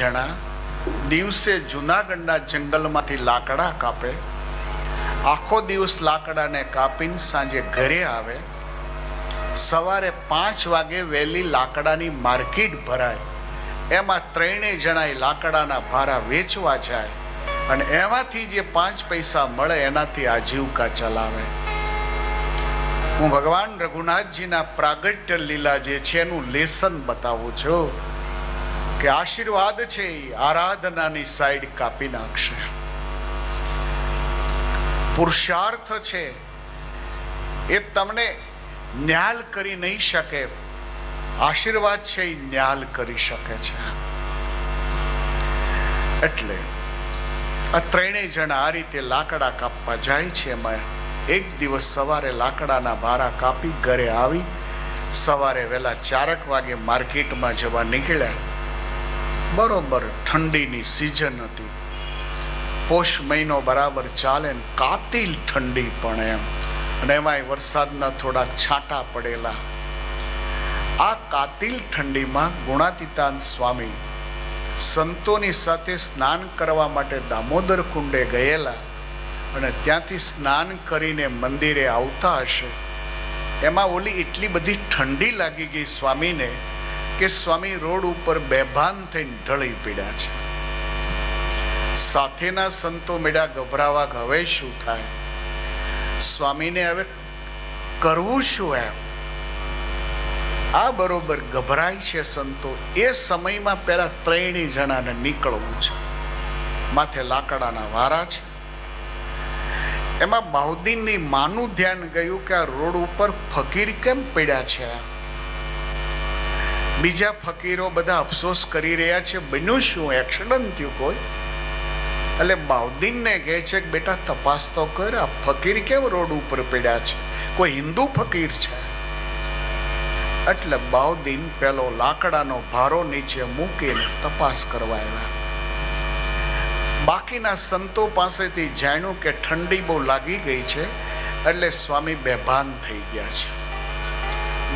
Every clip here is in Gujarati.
જણા દિવસે જુનાગઢના જંગલમાંથી લાકડા કાપે, આખો દિવસ લાકડાને કાપીને સાંજે ઘરે આવે, સવારે 5 વાગે વહેલી લાકડાની માર્કેટ ભરાય, એમાં ત્રણેય જણા લાકડાના ભારા વેચવા જાય અને એમાંથી જે 5 પૈસા મળે એનાથી આજીવિકા ચલાવે. હું ભગવાન રઘુનાથજીના પ્રાગટ્ય લીલા જે છે એનું લેસન બતાવું છું કે આશીર્વાદ છે આરાધનાની સાઈડ કાપી નાખશે, પુરુષાર્થ છે એ તમને ન્યાલ કરી નહીં શકે, આશીર્વાદ છે એ ન્યાલ કરી શકે છે. એટલે આ ત્રણેય જણા આ રીતે લાકડા કાપવા જાય છે. એમાં એક દિવસ સવારે લાકડાના ભારા કાપી ઘરે આવી, સવારે વહેલા 4 વાગે માર્કેટમાં જવા નીકળ્યા. બરોબર ઠંડીની સિઝન હતી, પોષ મહિનો બરાબર ચાલે ને કાતિલ ઠંડી પણ એમ, અને એમાંય વરસાદના થોડા છાંટા પડેલા. આ કાતિલ ઠંડીમાં ગુણાતીતાન સ્વામી સંતોની સાથે સ્નાન કરવા માટે દામોદર કુંડે ગયેલા અને ત્યાંથી સ્નાન કરીને મંદિરે આવતા હશે. એમાં ઓલી એટલી બધી ઠંડી લાગી ગઈ સ્વામીને કે સ્વામી રોડ ઉપર બેભાન થઈને ઢળી પડ્યા છે. સાથેના સંતો મેળા ગભરાવા કે હવે શું થાય, સ્વામીને હવે કરવું શું એમ. આ બરોબર ગભરાય છે સંતો. એ સમયમાં પેલા ત્રણેય જણાને નીકળવું છે, માથે લાકડાના વારા છે. એમાં બાઉદ્દીનની માનું ધ્યાન ગયું કે આ રોડ ઉપર ફકીર કેમ પડ્યા છે. બીજા ફકીરો બધા અફસોસ કરી રહ્યા છે, બન્યું શું, એક્સિડન્ટ થયું કોઈ. એટલે બાઉદ્દીનને કહે છે કે બેટા તપાસ તો કર, આ ફકીર કેમ રોડ ઉપર પડ્યા છે, કોઈ હિન્દુ ફકીર છે. એટલે બાઉદ્દીન પેલો લાકડાનો ભારો નીચે મૂકીને તપાસ કરવા આવ્યા. બાકીના સંતો પાસેથી જાણ્યું કે ઠંડી બહુ લાગી ગઈ છે, એટલે સ્વામી બેભાન થઈ ગયા છે.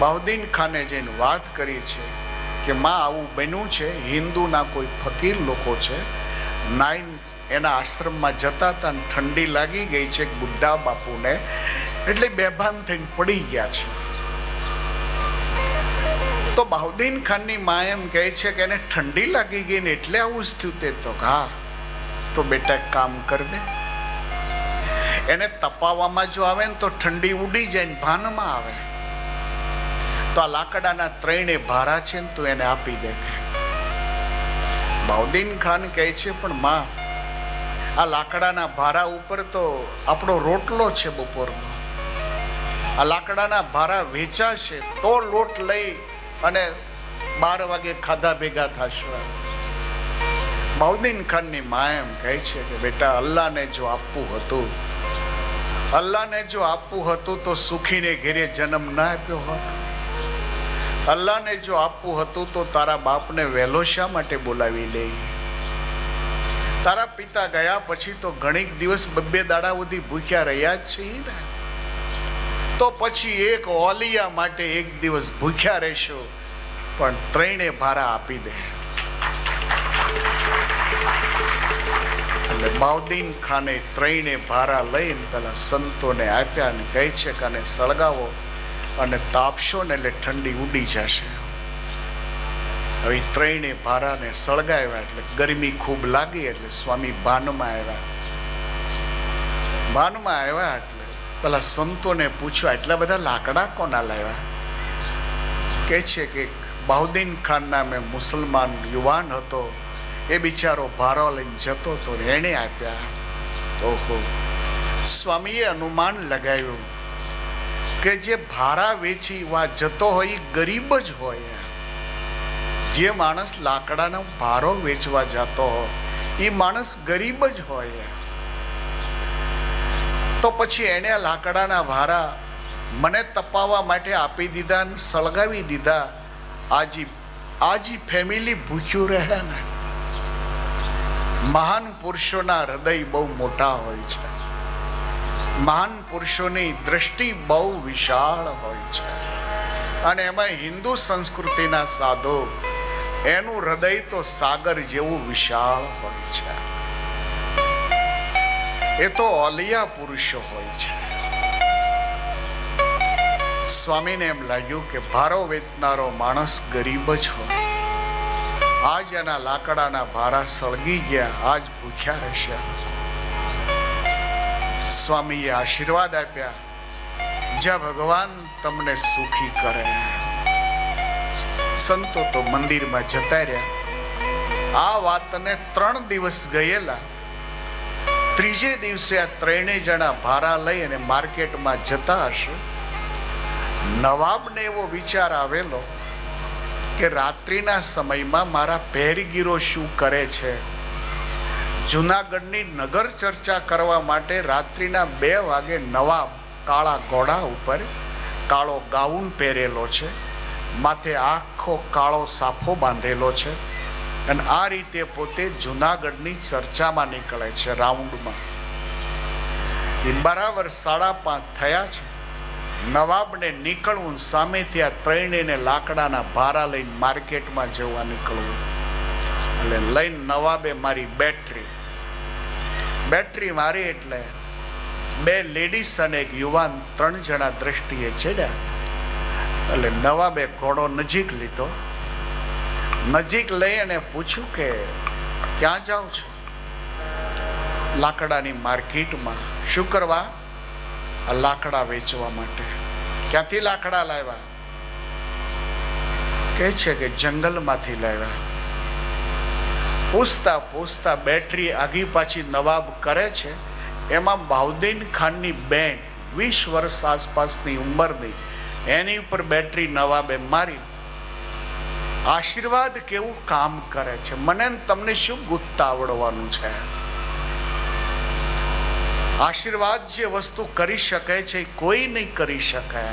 બાઉદ્દીન ખાને જઈને વાત કરી છે કે માં આવું બન્યું છે, હિન્દુના કોઈ ફકીર લોકો છે, નાઈન એના આશ્રમમાં જતા હતા, ઠંડી લાગી ગઈ છે બુદ્ધા બાપુને, એટલે બેભાન થઈને પડી ગયા છે. તો બાઉદ્દીન ખાનની માં એમ કહે છે કે એને ઠંડી લાગી ગઈ ને એટલે આવું જ થયું. તે તો હા, તો બેટા એક કામ કર દે, એને તપાવવામાં જો આવે ને તો ઠંડી ઉડી જાય ને ભાનમાં આવે, તો આ લાકડાના ત્રણેય ભારા છે ને તું એને આપી દે. બાઉદ્દીન ખાન કહે છે પણ માં, આ લાકડાના ભારા ઉપર તો આપણો રોટલો છે બપોરનો, આ લાકડાના ભારા વેચાશે તો લોટ લઈ અને 12 વાગે ખાધા ભેગા થશે. બાઉદ્દીન ખાનની માં એમ કહે છે કે બેટા અલ્લાહને જો આપવું હતું, અલ્લાહને જો આપવું હતું તો સુખીને ઘેરે જન્મ ના આપ્યો હોત. અલ્લાહને જો આપવું હતું તો તારા બાપને વહેલો શા માટે બોલાવી લે. તારા પિતા ગયા પછી તો ઘણીક દિવસ 2 દાડા સુધી ભૂખ્યા રહ્યા જ છે ને, તો પછી એક ઓલિયા માટે એક દિવસ ભૂખ્યા રહેશો, પણ ત્રણેય ભારા આપી દે. એટલે બાઉદ્દીન ખાને ત્રણેય ભારા લઈને પેલા સંતોને આપ્યા અને કહે છે કે આને સળગાવો અને તાપશો ને એટલે ઠંડી ઉડી જશે. હવે ત્રણેય ભારાને સળગાવ્યા એટલે ગરમી ખૂબ લાગી, એટલે સ્વામી ભાનમાં આવ્યા. ભાનમાં આવ્યા એટલે પેલા સંતોને પૂછ્યું આટલા બધા લાકડા કોના લાવ્યા. કહે છે કે બાઉદ્દીન ખાન નામે મુસલમાન યુવાન હતો, એ બિચારો ભારો લઈને જતો હતો, એને આપ્યા. ઓહો, સ્વામીએ અનુમાન લગાવ્યું કે જે ભારા વેચી વા જતો હોય એ ગરીબ જ હોય. જે માણસ લાકડાનો ભારો વેચવા જતો હોય એ માણસ ગરીબ જ હોય. તો પછી એને લાકડાના ભારા મને તપાવવા માટે આપી દીધા, સળગાવી દીધા. આજી ફેમિલી ભૂખ્યું રહે ને. મહાન પુરુષોના હૃદય બહુ મોટા હોય છે, મહાન પુરુષોની દ્રષ્ટિ બહુ વિશાળ હોય છે. અને એમાં હિન્દુ સંસ્કૃતિના સાધુ એનું હૃદય તો સાગર જેવું વિશાળ હોય છે. એ તો ઓલિયા પુરુષો હોય છે. સ્વામીને એમ લાગ્યું કે ભારો વેચનારો માણસ ગરીબ જ હોય. આજ એના લાકડાના ભારા સળગી ગયા, આજ ભૂખ્યા રહેશે. સ્વામીએ આશીર્વાદ આપ્યા, જ્યાં ભગવાન તમને સુખી કરે. સંતો તો મંદિરમાં જતા રહ્યા. આ વાતને 3 દિવસ ગયેલા. ત્રીજે દિવસે આ ત્રણેય જણા ભારા લઈ અને માર્કેટમાં જતા હશે. નવાબને એવો વિચાર આવેલો કે રાત્રિના સમયમાં મારા પહેરગીરો શું કરે છે. જૂનાગઢની નગર ચર્ચા કરવા માટે રાત્રિના 2 વાગે નવાબ કાળા ઘોડા ઉપર કાળો ગાઉન પહેરેલો છે, માથે આખો કાળો સાફો બાંધેલો છે અને આ રીતે પોતે જૂનાગઢની ચર્ચામાં નીકળે છે રાઉન્ડમાં. બરાબર 5:30 થયા છે. નવાબને નીકળવું, સામેથી આ ત્રણેયને લાકડાના ભારા લઈને માર્કેટમાં જવા નીકળવું. એટલે લઈને નવાબે મારી બેટરી મારી એટલે 2 લેડીઝ અને એક યુવાન 3 જણા દ્રષ્ટિએ ચડ્યા. એટલે નવાબે ઘોડો નજીક લીધો. નજીક લઈ અને પૂછ્યું કે ક્યાં જાઓ છો? લાકડાની માર્કેટમાં. શું કરવા? આ લાકડા વેચવા માટે. ક્યાંથી લાકડા લાવ્યા? કહે છે કે જંગલમાંથી લાવ્યા. પૂછતા પૂછતા બેટરી આગી પાછી નવાબ કરે છે. એમાં બાઉદ્દીન ખાનની બેન 20 વર્ષ આસપાસની ઉંમરની, એની ઉપર બેટરી નવાબે મારી. આશીર્વાદ કેવું કામ કરે છે. મને તમને શું ગુત્તા આવડવાનું છે? આશીર્વાદ જે વસ્તુ કરી શકે છે કોઈ નહીં કરી શકે.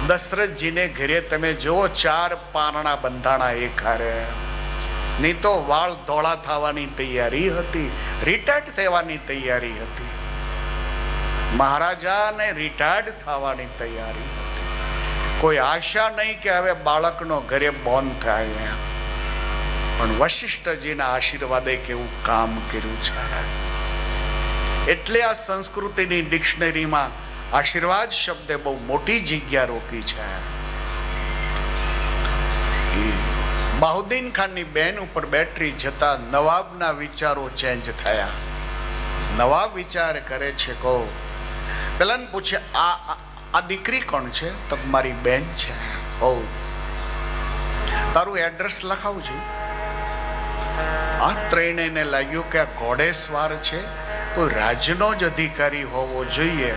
દશરથજીને ઘરે તમે જુઓ 4 પારણા બંધાણા એક હારે. નહીં તો વાળ ધોળા થવાની તૈયારી હતી, રિટાયર્ડ થવાની તૈયારી હતી. મહારાજાને રિટાયર્ડ થવાની તૈયારી હતી. કોઈ આશા નહીં કે હવે બાળકનો ઘરે બોન થાય. પણ વશિષ્ઠજીના આશીર્વાદે કેવું કામ કર્યું છે. એટલે આ સંસ્કૃતિની ડિક્શનરીમાં આશીર્વાદ શબ્દે બહુ મોટી જગ્યા રોકી છે. બાઉદ્દીન ખાનની બેન ઉપર બેટરી જતા નવાબના વિચારો ચેન્જ થયા. નવાબ વિચાર કરે છે, કહો પેલાને પૂછે આ દીકરી કોણ છે? તો મારી બેન છે. ઓ, તારું એડ્રેસ લખાવજો. આ ત્રણેયને લાગ્યું કે આ ઘોડેસવાર છે, કોઈ રાજનો જ અધિકારી હોવો જોઈએ.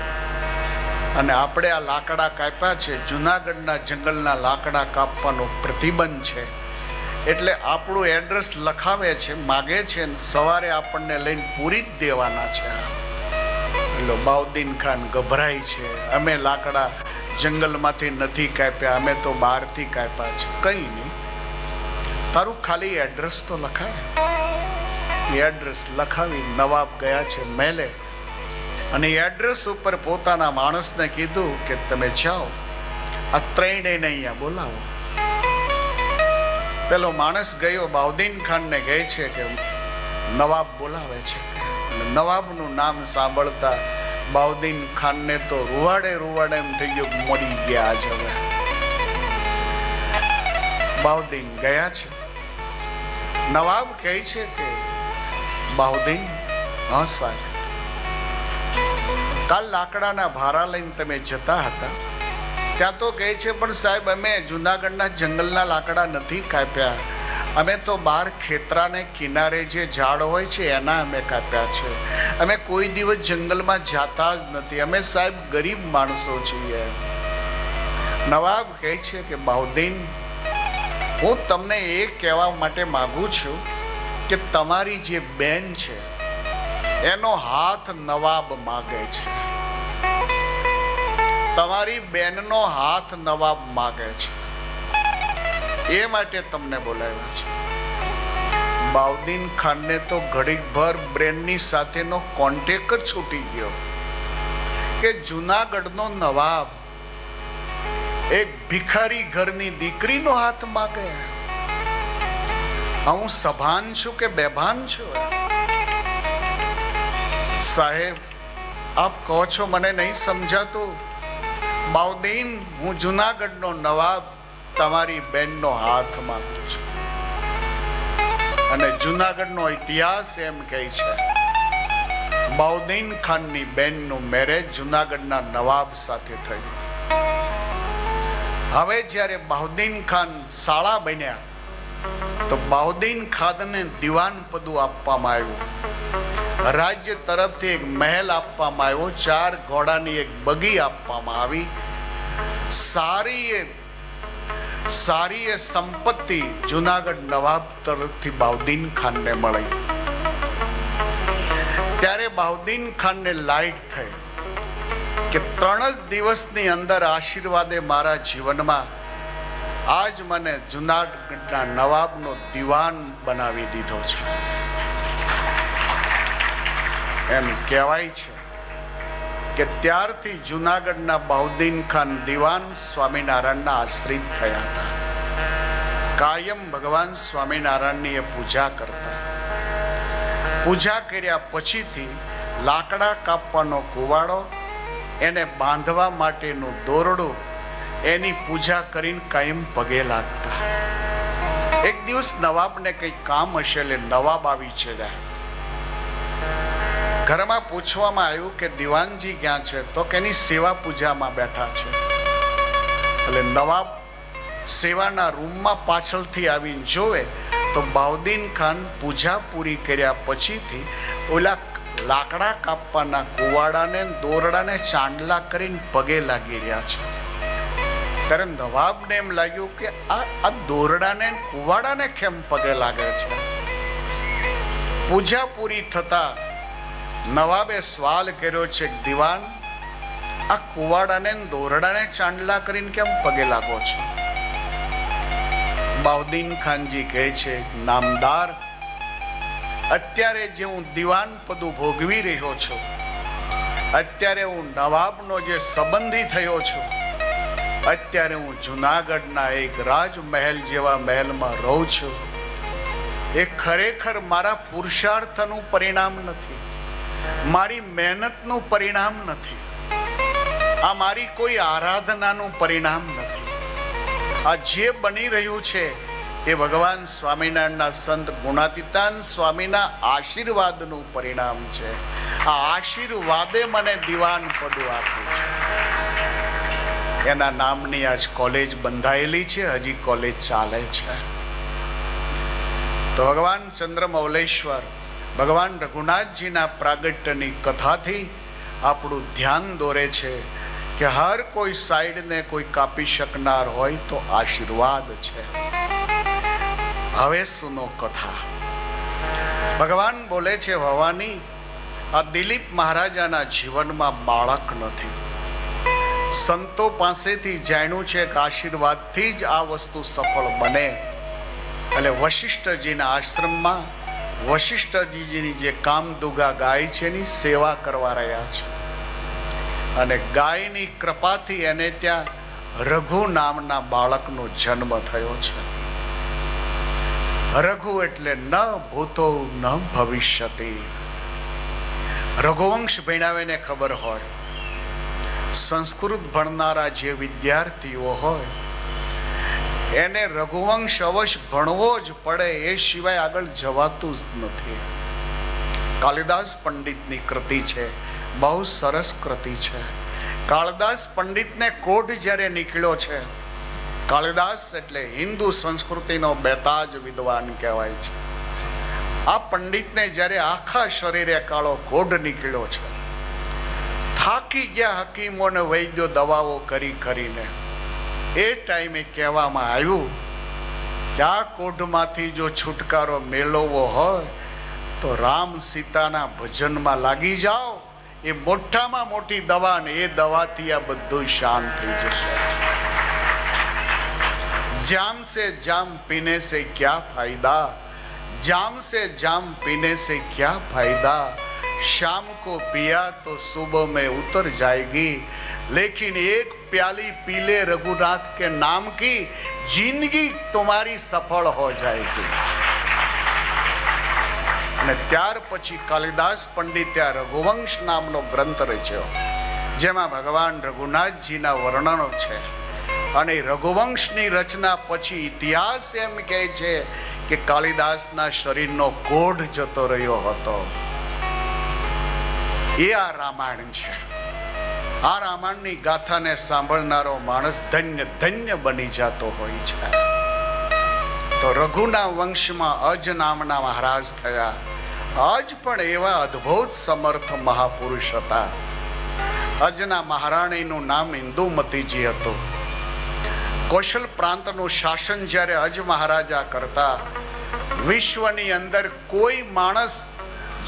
અને આપણે આ લાકડા કાપ્યા છે, જૂનાગઢના જંગલના લાકડા કાપવાનો પ્રતિબંધ છે, એટલે આપણું એડ્રેસ લખાવે છે, માગે છે, સવારે આપણને લઈને પૂરી જ દેવાના છે. એટલે બાઉદ્દીન ખાન ગભરાય છે. અમે લાકડા જંગલમાંથી નથી કાપ્યા, અમે તો બહારથી કાપ્યા છે. કઈ નહીં, તારું ખાલી એડ્રેસ તો લખાય. એડ્રેસ લખાવી નવાબ ગયા છે મહેલે. અને એડ્રેસ ઉપર પોતાના માણસને કીધું કે તમે જાઓ, આ ત્રણેયને અહીંયા બોલાવો. પેલો માણસ ગયો, બાઉદ્દીન ખાનને કહે છે કે નવાબ બોલાવે છે. નવાબનું નામ સાંભળતા બાઉદ્દીન ખાનને તો રૂવાડે એમ થઈ ગયું, મરી ગયા જ હવે. બાઉદ્દીન ગયા છે. નવાબ કહે છે કે બાઉદ્દીન, હા સાહેબ, કાલ લાકડાના ભારા લઈને તમે જતા હતા, ત્યાં તો કહે છે પણ સાહેબ અમે જૂનાગઢના જંગલના લાકડા નથી કાપ્યા, અમે તો બહાર ખેતરાને કિનારે જે ઝાડ હોય છે એના અમે કાપ્યા છે. અમે કોઈ દિવસ જંગલમાં જાતા જ નથી, અમે સાહેબ ગરીબ માણસો છીએ. નવાબ કહે છે કે બાઉદ્દીન, હું તમને એ કહેવા માટે માંગુ છું કે તમારી જે બેન છે એનો હાથ નવાબ માગે છે. તમારી બેનનો હાથ નવાબ માગે છે, એ માટે તમને બોલાવ્યા છે. બાઉદ્દીન ખાનને તો ઘડીક ભર બ્રેનની સાથેનો કોન્ટેક્ટ જ છૂટી ગયો કે જૂનાગઢનો નવાબ એક ભિખારી ઘરની દીકરીનો હાથ માગે. હું સભાન છું કે બેભાન છું? સાહેબ, આપ કહો છો મને નહીં સમજાતું. બાઉદીન, હું જુનાગઢનો નવાબ તમારી બેનનો હાથ માંગુ છું. અને જુનાગઢનો ઇતિહાસ એમ કહે છે, બાઉદીન ખાનની બેનનું મેરેજ જુનાગઢના નવાબ સાથે થયું. હવે જ્યારે બાઉદીન ખાન સાળા બન્યા તો બાઉદીન ખાનને દિવાન પદું આપવામાં આવ્યું. રાજ્ય તરફથી એક મહેલ આપવામાં આવ્યો, 4 ઘોડાની એક બગી આપવામાં આવી. સારી એ સંપત્તિ જુનાગઢ નવાબ તરફથી બાઉદીન ખાનને મળી. ત્યારે બાઉદીન ખાનને લાઈટ થઈ કે 3 જ દિવસની અંદર આશીર્વાદે મારા જીવનમાં આજ મને જુનાગઢના નવાબનો દિવાન બનાવી દીધો છે. એમ કહેવાય છે કે ત્યારથી જુનાગઢના બાઉદીન ખાન દિવાન સ્વામિનારાયણના આશ્રિત થયા હતા. કાયમ ભગવાન સ્વામિનારાયણની એ પૂજા કરતા. પૂજા કર્યા પછીથી લાકડા કાપવાનો કુવાડો, એને બાંધવા માટેનું દોરડું, એની પૂજા કરીને કાયમ પગે લાગતા. એક દિવસ નવાબને કઈ કામ હશે એટલે નવાબ આવી ચડ્યા. ઘરમાં પૂછવામાં આવ્યું કે દિવાનજી ક્યાં છે? તો કે એની સેવા પૂજામાં બેઠા છે. એટલે નવાબ સેવાના રૂમમાં પાછળથી આવીને જોવે તો બાઉદીન ખાન પૂજા પૂરી કર્યા પછીથી ઓલા લાકડા કાપવાના કુવાડાને દોરડાને ચાંદલા કરીને પગે લાગી રહ્યા છે. ત્યારે નવાબને એમ લાગ્યું કે આ દોરડાને કુવાડાને કેમ પગે લાગે છે? પૂજા પૂરી થતા નવાબે સવાલ કર્યો છે, દિવાન, આ કુવાડાને દોરડાને ચાંદલા કરીને કેમ પગે લાગો છો? બાઉદીન ખાનજી કહે છે, નામદાર, અત્યારે જે હું દિવાન પદું ભોગવી રહ્યો છું, અત્યારે હું નવાબનો જે સંબંધી થયો છું, અત્યારે હું જુનાગઢના એક રાજમહેલ જેવા મહેલમાં રહું છું. એ ખરેખર મારા પુરુષાર્થનું પરિણામ નથી, મારી મહેનતનું પરિણામ નથી, આ મારી કોઈ આરાધનાનું પરિણામ નથી. આ જે બની રહ્યું છે એ ભગવાન સ્વામિનારાયણના સંત ગુણાતીતાન સ્વામીના આશીર્વાદનું પરિણામ છે. આ આશીર્વાદે મને દિવાન પદું આપ્યું છે. એના નામની આજ કોલેજ બંધાયેલી છે, હજી કોલેજ ચાલે છે. તો ભગવાન ચંદ્રમૌલેશ્વર, ભગવાન રઘુનાથજીના પ્રાગટ્યની કથાથી આપણું ધ્યાન દોરે છે કે હર કોઈ સાઈડને કોઈ કાપી શકનાર હોય તો આશીર્વાદ છે. હવે સુનો કથા. ભગવાન બોલે છે, ભવાની, આ દિલીપ મહારાજાના જીવનમાં બાળક નથી. સંતો પાસેથી જાણ્યું છે કે આશીર્વાદથી જ આ વસ્તુ સફળ બને. એટલે વશિષ્ઠજીના આશ્રમમાં વશિષ્ઠજીની જે કામદુગા ગાય છે એની સેવા કરવા રહ્યા છે. અને ગાયની કૃપાથી એને ત્યાં રઘુ નામના બાળકનો જન્મ થયો છે. રઘુ એટલે ન ભૂતો ન ભવિષ્યતિ. રઘુવંશ ભણાવીને ખબર હોય, સંસ્કૃત ભણનારા જે વિદ્યાર્થીઓ હોય એને રઘુવંશ અવશ્ય ભણવો જ પડે, એ સિવાય આગળ જવાતું જ નથી. કાલિદાસ પંડિતની કૃતિ છે, બહુ સરસ કૃતિ છે. કાલિદાસ પંડિતને કોઢ જ્યારે નીકળ્યો છે, કાલિદાસ એટલે હિન્દુ સંસ્કૃતિનો બેતાજ વિદ્વાન કહેવાય છે. આ પંડિતને જ્યારે આખા શરીરે કાળો કોઢ નીકળ્યો છે, થાકી ગયા હકીમો ને વૈદ્યો દવાઓ કરી કરીને. એ ટાઈમે કહેવામાં આવ્યું કે આ કોઢમાંથી જો છુટકારો મેળવવો હોય તો રામ સીતાના ભજનમાં લાગી જાઓ. એ મોટામાં મોટી દવા ને એ દવાથી આ બધું શાંત થઈ જશે. જામ સે જામ પીને સે ક્યા ફાયદા, જામ સે જામ પીને સે ક્યા ફાયદા, शाम को पिया तो सुबह में उतर जाएगी, लेकिन एक प्याली पी ले रघुनाथ के नाम की, जिंदगी तुम्हारी सफल हो जाएगी. અને ત્યાર પછી કાલિદાસ પંડિતે આ રઘુવંશ નામનો ગ્રંથ રચ્યો, જેમાં ભગવાન રઘુનાથજીના વર્ણનો છે. અને રઘુવંશની રચના પછી ઇતિહાસ એમ કહે છે કે કાલિદાસના શરીરનો કોઢ જતો રહ્યો હતો. એ આ રામાયણ છે. આ રામાયણની ગાથાને સાંભળનારો માણસ ધન્ય ધન્ય બની જતો હોય છે. તો રઘુના વંશમાં અજ નામના મહારાજ થયા. અજ પણ એવા અદ્ભુત સમર્થ મહાપુરુષ હતા. અજના મહારાણીનું નામ ઇન્દુમતીજી હતું. કૌશલ પ્રાંતનું શાસન જ્યારે અજ મહારાજા કરતા, વિશ્વની અંદર કોઈ માણસ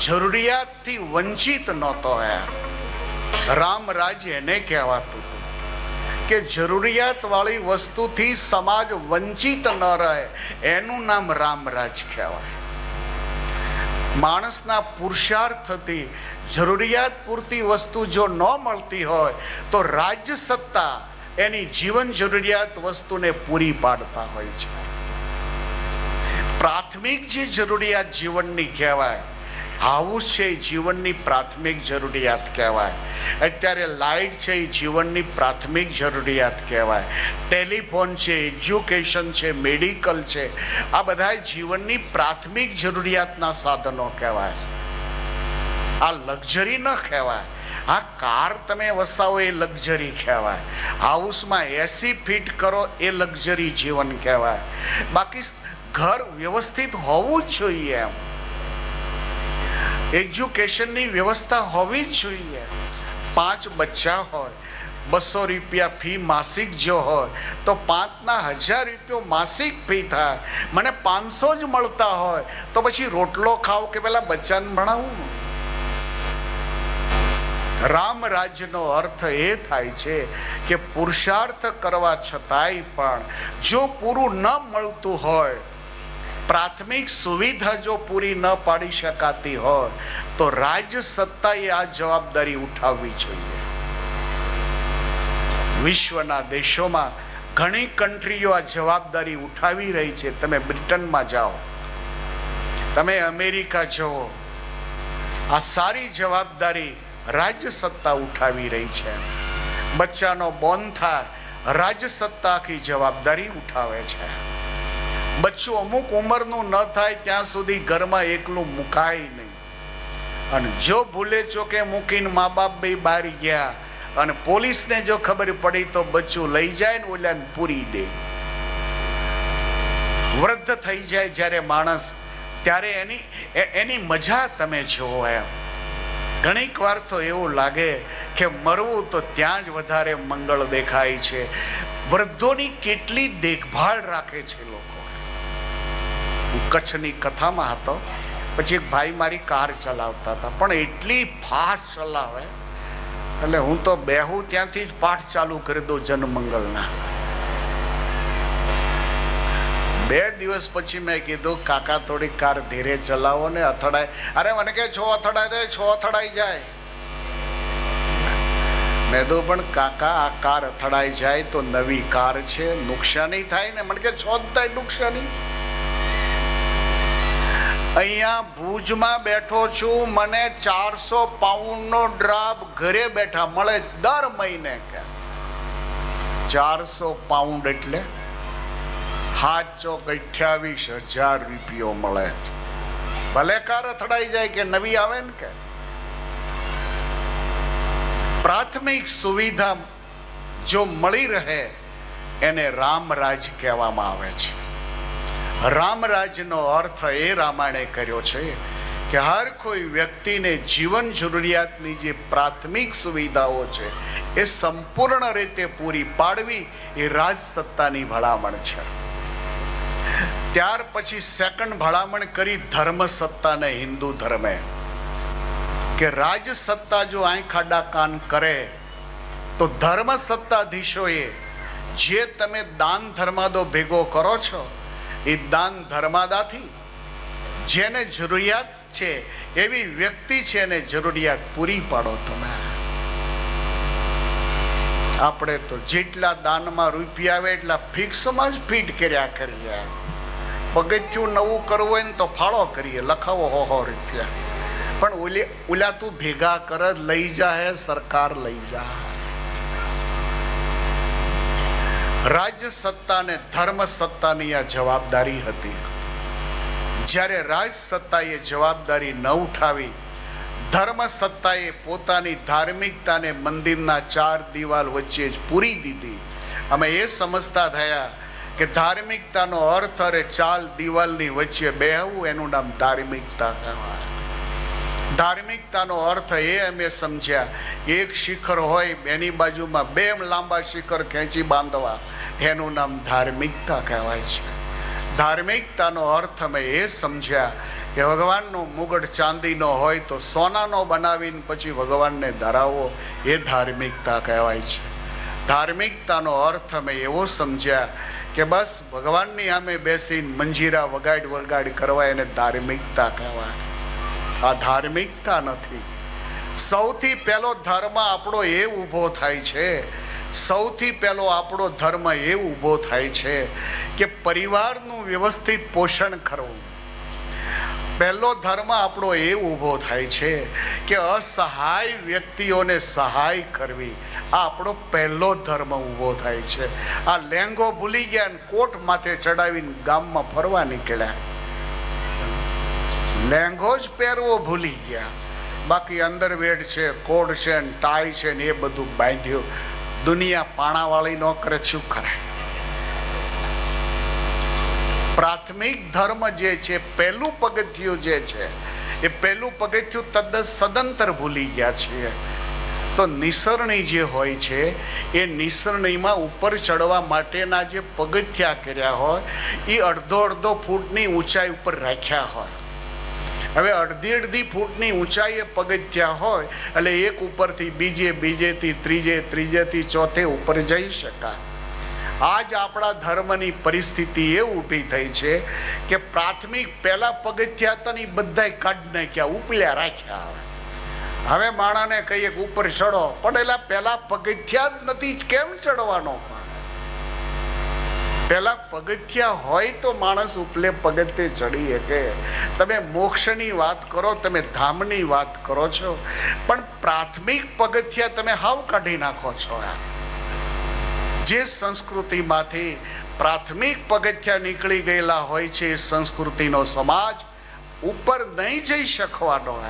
જરૂરિયાતથી વંચિત નહોતો. રામ રાજ એને કહેવાતું હતું કે જરૂરિયાત વાળી વસ્તુથી સમાજ વંચિત ન રહે, એનું નામ રામરાજ કહેવાય. માણસના પુરુષાર્થથી જરૂરિયાત પૂરતી વસ્તુ જો ન મળતી હોય તો રાજ્ય સત્તા એની જીવન જરૂરિયાત વસ્તુને પૂરી પાડતા હોય છે. પ્રાથમિક જે જરૂરિયાત જીવનની કહેવાય, આવું છે એ જીવનની પ્રાથમિક જરૂરિયાત કહેવાય. અત્યારે લાઇટ છે એ જીવનની પ્રાથમિક જરૂરિયાત કહેવાય. ટેલિફોન છે, એજ્યુકેશન છે, મેડિકલ છે, આ બધા જીવનની પ્રાથમિક જરૂરિયાતના સાધનો કહેવાય. આ લક્ઝરી ન કહેવાય. આ કાર તમે વસાવો એ લક્ઝરી કહેવાય. હાઉસમાં એસી ફિટ કરો એ લક્ઝરી જીવન કહેવાય. બાકી ઘર વ્યવસ્થિત હોવું જ જોઈએ. એમ એજ્યુકેશનની વ્યવસ્થા હોવી જ જોઈએ. 5 બચ્ચા હોય, 200 રૂપિયા ફી માસિક જો હોય તો 5ના 1000 રૂપિયા માસિક ફી થાય. મને 500 જ મળતા હોય તો પછી રોટલો ખાવ કે પેલા બચ્ચાને ભણાવું? રામ રાજ્યનો અર્થ એ થાય છે કે પુરુષાર્થ કરવા છતાંય પણ જો પૂરું ન મળતું હોય, પ્રાથમિક સુવિધા જો પૂરી ન પાડી શકાતી હોય તો રાજ્ય સત્તાએ આ જવાબદારી ઉઠાવવી જોઈએ. વિશ્વના દેશોમાં ઘણી કન્ટ્રીઓ આ જવાબદારી ઉઠાવી રહી છે. તમે બ્રિટનમાં જાઓ, તમે અમેરિકા જુઓ, આ સારી જવાબદારી રાજ્ય સત્તા ઉઠાવી રહી છે. બચ્ચાનો બોર્ન થાય, રાજ્ય સત્તા આખી જવાબદારી ઉઠાવે છે. બચ્ચું અમુક ઉંમરનું ન થાય ત્યાં સુધી ઘરમાં એકલું મુકાય નહીં. અને જો ભૂલે ચોકે મૂકીને મા બાપ બે બહાર ગયા અને પોલીસને જો ખબર પડી તો બચ્ચું લઈ જાય ને ઓલાને પૂરી દે. વૃદ્ધ થઈ જાય જ્યારે માણસ, ત્યારે એની મજા તમે જુઓ. એમ ઘણીક વાર તો એવું લાગે કે મરવું તો ત્યાં જ વધારે મંગળ દેખાય છે. વૃદ્ધોની કેટલી દેખભાળ રાખે છે લોકો. કચ્છની કથામાં હતો, પછી એક ભાઈ મારી કાર ચલાવતા હતા, પણ એટલી ફાસ્ટ ચલાવે એટલે હું તો બેહું ત્યાંથી જ પાઠ ચાલુ કરી દઉં જનમંગળના. 2 દિવસ પછી મેં કીધું, કાકા થોડી કાર ધીરે ચલાવો ને, અથડાય. અરે મને કે 6 અથડાઈ જાય, 6 અથડાઈ જાય. મેં તો પણ કાકા આ કાર અથડાઈ જાય તો નવી કાર છે, નુકસાની થાય ને. મને કે 6 જ થાય નુકસાની. અહીંયા ભુજમાં બેઠો છું, મને 400 પાઉન્ડનો ડ્રાફ્ટ ઘરે બેઠા મળે દર મહિને. 400 પાઉન્ડ એટલે 28,000 રૂપિયો મળે. ભલે કાર અથડાઈ જાય કે નવી આવે ને. કે પ્રાથમિક સુવિધા જો મળી રહે એને રામરાજ કહેવામાં આવે છે. રામરાજનો અર્થ એ રામાયણે કર્યો છે કે હર કોઈ વ્યક્તિને જીવન જરૂરિયાતની જે પ્રાથમિક સુવિધાઓ છે એ સંપૂર્ણ રીતે પૂરી પાડવી એ રાજ સત્તાની ભલામણ છે. ત્યાર પછી સેકન્ડ ભલામણ કરી ધર્મ સત્તાને હિન્દુ ધર્મે, કે રાજ સત્તા જો આંખ આડા કાન કરે તો ધર્મ સત્તાધીશોએ જે તમે દાન ધર્માદો ભેગો કરો છો એ દાન ધર્માદાથી જેને જરૂરિયાત છે એવી વ્યક્તિ છે એને જરૂરિયાત પૂરી પાડો તમે. આપણે તો જેટલા દાનમાં રૂપિયા આવે એટલા ફિક્સમાં જ ફીટ કર્યા કરીએ. પગથિયું નવું કરવું હોય ને તો ફાળો કરીએ, લખાવો 100 રૂપિયા, પણ ઓલા તું ભેગા કર, લઈ જા, સરકાર લઈ જા. રાજ્ય સત્તા ને ધર્મ સત્તાની આ જવાબદારી હતી. જ્યારે રાજ સત્તાએ જવાબદારી ન ઉઠાવી, ધર્મ સત્તાએ પોતાની ધાર્મિકતાને મંદિરના 4 દિવાલ વચ્ચે જ પૂરી દીધી. અમે એ સમજતા થયા કે ધાર્મિકતાનો અર્થ અરે 4 દિવાલની વચ્ચે બેહવું, એનું નામ ધાર્મિકતા કહેવાય. ધાર્મિકતાનો અર્થ એ અમે સમજ્યા, એક શિખર હોય એની બાજુમાં 2 લાંબા શિખર ખેંચી બાંધવા, એનું નામ ધાર્મિકતા કહેવાય છે. ધાર્મિકતાનો અર્થ અમે એ સમજ્યા કે ભગવાનનો મુગટ ચાંદીનો હોય તો સોનાનો બનાવીને પછી ભગવાનને ધરાવો, એ ધાર્મિકતા કહેવાય છે. ધાર્મિકતાનો અર્થ અમે એવો સમજ્યા કે બસ ભગવાનની સામે બેસીને મંજીરા વગાડ કરવા, એને ધાર્મિકતા કહેવાય. આ ધાર્મિકતા નથી. સૌથી પહેલો ધર્મ આપણો એ ઊભો થાય છે, સૌથી પહેલો આપણો ધર્મ એ ઊભો થાય છે કે પરિવારનું વ્યવસ્થિત પોષણ કરવું. પહેલો ધર્મ આપણો એ ઊભો થાય છે કે અસહાય વ્યક્તિઓને સહાય કરવી. આ આપણો પહેલો ધર્મ ઊભો થાય છે. આ લેંગો ભૂલી ગયા ને કોટ માથે ચડાવીને ગામમાં ફરવા નીકળ્યા. લેંગો જ પહેરવો ભૂલી ગયા, બાકી અંડરવેર છે, કોટ છે, ટાઈ છે ને એ બધું બાંધ્યું. દુનિયા પાણાવાળી ન કરે, શું કરે? પ્રાથમિક ધર્મ જે છે, પહેલું પગથિયું જે છે, એ પહેલું પગથિયું સદંતર ભૂલી ગયા છીએ. તો નિસરણી જે હોય છે, એ નિસરણીમાં ઉપર ચડવા માટેના જે પગથિયા કર્યા હોય, એ અડધો ફૂટની ઊંચાઈ ઉપર રાખ્યા હોય. હવે અડધી ફૂટની ઊંચાઈએ પગથિયા હોય એટલે એક ઉપરથી બીજેથી ત્રીજેથી ચોથે ઉપર જઈ શકાય. આજ આપણા ધર્મની પરિસ્થિતિ એ ઊભી થઈ છે કે પ્રાથમિક પહેલા પગથિયા હતા ને બધાય કાઢી નાખ્યા, ઉપલ્યા રાખ્યા. હવે માણાને કહીએ કે ઉપર ચડો, પણ પહેલા પગથિયા જ નથી, કેમ ચડવાનો? પહેલા પગથિયા હોય તો માણસ ઉપલે પગથિયે ચડી શકે. તમે મોક્ષની વાત કરો, તમે ધામની વાત કરો છો, પણ પ્રાથમિક પગથિયા તમે હાવ કાઢી નાખો છો. જે સંસ્કૃતિમાંથી પ્રાથમિક પગથિયા નીકળી ગયેલા હોય છે, એ સંસ્કૃતિનો સમાજ ઉપર નહીં જઈ શકવાનો.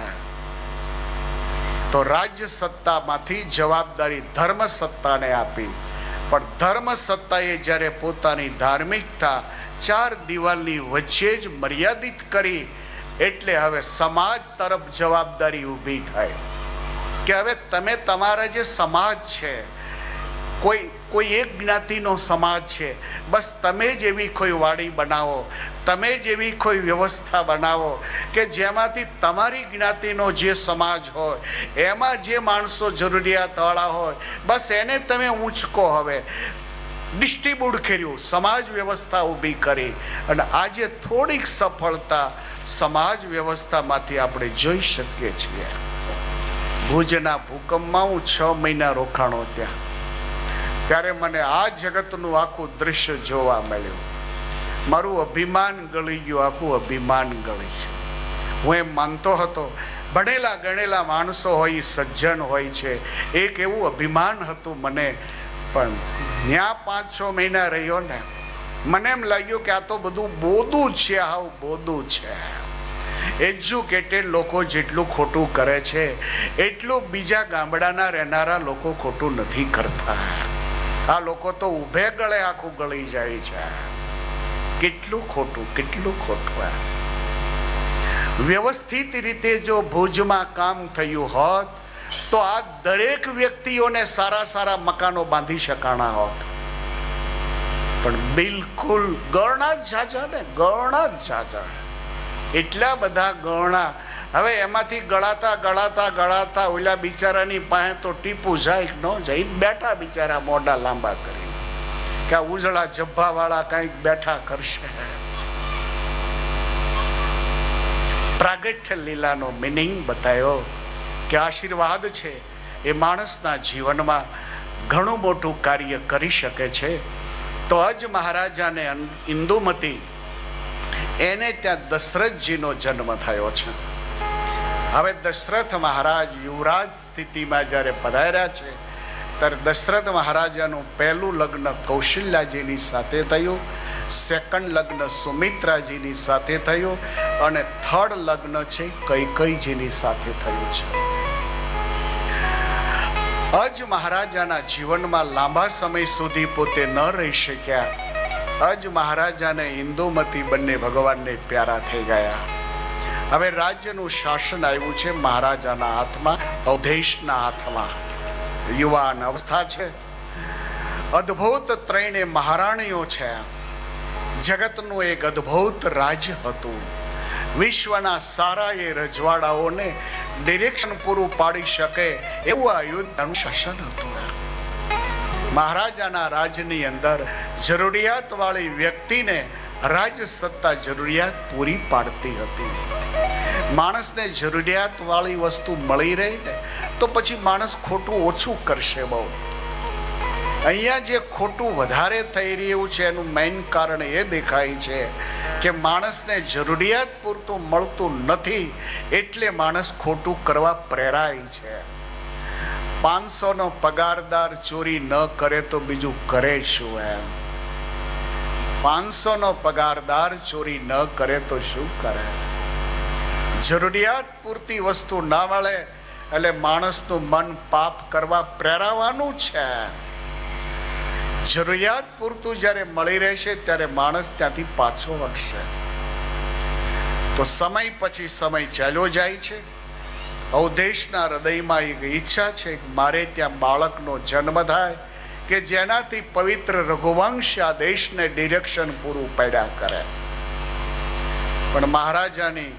તો રાજ્ય સત્તામાંથી જવાબદારી ધર્મ સત્તાને આપી, પણ ધર્મ સત્તાએ જ્યારે પોતાની ધાર્મિકતા 4 દિવાલની વચ્ચે જ મર્યાદિત કરી, એટલે હવે સમાજ તરફ જવાબદારી ઊભી થાય કે હવે તમે તમારા જે સમાજ છે, કોઈ એક જ્ઞાતિનો સમાજ છે, બસ તમે જ એવી કોઈ વાડી બનાવો, તમે જ એવી કોઈ વ્યવસ્થા બનાવો કે જેમાંથી તમારી જ્ઞાતિનો જે સમાજ હોય, એમાં જે માણસો જરૂરિયાતવાળા હોય, બસ એને તમે ઊંચકો. હવે ડિસ્ટ્રીબ્યુટ કર્યું, સમાજ વ્યવસ્થા ઊભી કરી, અને આજે થોડીક સફળતા સમાજ વ્યવસ્થામાંથી આપણે જોઈ શકીએ છીએ. ભુજના ભૂકંપમાં હું 6 મહિના રોકાણો ત્યાં, ત્યારે મને આ જગતનું આખું દ્રશ્ય જોવા મળ્યું. મારું અભિમાન ગળી ગયું, આખું અભિમાન ગળી છે. હું એમ માનતો હતો ભણેલા ગણેલા માણસો હોય, સજ્જન હોય છે, એક એવું અભિમાન હતું મને. પણ ત્યાં 5-6 મહિના રહ્યો ને, મને એમ લાગ્યું કે આ તો બધું બોદું છે, હાવ બોદું છે. એજ્યુકેટેડ લોકો જેટલું ખોટું કરે છે, એટલું બીજા ગામડાના રહેનારા લોકો ખોટું નથી કરતા. આ લોકો તો ઊભે ગળે આખું ગળી જાય છે. કેટલું ખોટું. વ્યવસ્થિત રીતે જો ભુજમાં કામ થયું હોત તો આ દરેક વ્યક્તિઓને સારા મકાનો બાંધી શકાણા હોત. પણ બિલકુલ ગરણા જ ઝાઝા, એટલા બધા ગરણા. હવે એમાંથી ગળાતા ઓલા બિચારાની પાસે તો ટીપું જાય કે ન જાય, બેઠા બિચારા મોઢા લાંબા કરી કે આ ઉજળા જબ્બા વાળા કઈક બેઠા કરશે. પ્રાગટ્ય લીલાનો મિનિંગ બતાવ્યો કે આશીર્વાદ છે એ માણસના જીવનમાં ઘણું મોટું કાર્ય કરી શકે છે. તો અજ મહારાજાને ઇન્દુમતી એને ત્યાં દશરથજીનો જન્મ થયો છે. હવે દશરથ મહારાજ યુવરાજ સ્થિતિમાં જ્યારે પધાર્યા છે ત્યારે દશરથ મહારાજાનું પહેલું લગ્ન કૌશલ્યાજીની સાથે થયું, સેકન્ડ લગ્ન સુમિત્રાજીની સાથે થયું અને થર્ડ લગ્ન છે કૈકેયીજીની સાથે થયું છે. અજ મહારાજાના જીવનમાં લાંબા સમય સુધી પોતે ન રહી શક્યા. અજ મહારાજાને ઇન્દુમતી બંને ભગવાનને પ્યારા થઈ ગયા. હવે રાજ્યનું શાસન આવ્યું છે મહારાજાના હાથમાં, અવધેશના હાથમાં. યુવાન અવસ્થા છે. અદ્ભુત ત્રણે મહારાણીઓ છે. જગતનું એક અદ્ભુત રાજ્ય હતું. વિશ્વના સારા એ રજવાડાઓને ડિરેક્શન પૂરું પાડી શકે એવું આ યુદ્ધનું શાસન હતું. મહારાજાના રાજની અંદર જરૂરિયાત વાળી વ્યક્તિને રાજ સત્તા જરૂરિયાત પૂરી પાડતી હતી. માણસને જરૂરિયાત વાળી વસ્તુ મળી રહી ને તો પછી માણસ ખોટું ઓછું કરશે બહુ. અહીંયા જે ખોટું વધારે થઈ રહ્યું છે એનું મેઇન કારણ એ દેખાય છે કે માણસને જરૂરિયાત પૂરતું મળતું નથી એટલે માણસ ખોટું કરવા પ્રેરાય છે. 500નો પગારદાર ચોરી ન કરે તો બીજું કરે શું? એમ 500નો પગારદાર ચોરી ન કરે તો શું કરે? જરૂરિયાત પૂરતી વસ્તુ ના મળે એટલે માણસનું મન પાપ કરવા પ્રેરાવાનું છે. જરૂરિયાત પૂરતું જ્યારે મળી રહેશે ત્યારે માણસ ત્યાંથી પાછો હટશે. તો સમય પછી સમય ચાલ્યો જાય છે. અવધેશના હૃદયમાં એક ઈચ્છા છે કે મારે ત્યાં બાળકનો જન્મ થાય કે જેનાથી પવિત્ર રઘુવંશ આ દેશને ડિરેક્શન પૂરું પાડ્યા કરે. પણ મહારાજાની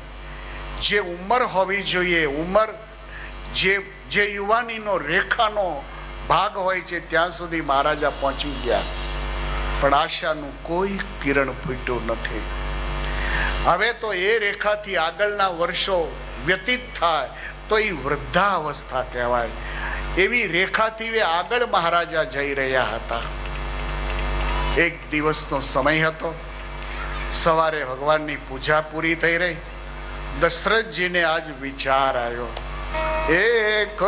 જે ઉંમર હોવી જોઈએ, ઉંમર જે યુવાનીનો રેખાનો ભાગ હોય છે ત્યાં સુધી મહારાજા પહોંચી ગયા પણ આશાનું કોઈ કિરણ ફૂટ્યું નથી. હવે તો એ રેખાથી આગળના વર્ષો વ્યતીત થાય તો એ વૃદ્ધાવસ્થા કહેવાય. એવી રેખાથી આગળ મહારાજા જઈ રહ્યા હતા. એક દિવસનો સમય હતો. સવારે ભગવાનની પૂજા પૂરી થઈ રહી. દશરથજીને આજ વિચાર આવ્યો, એક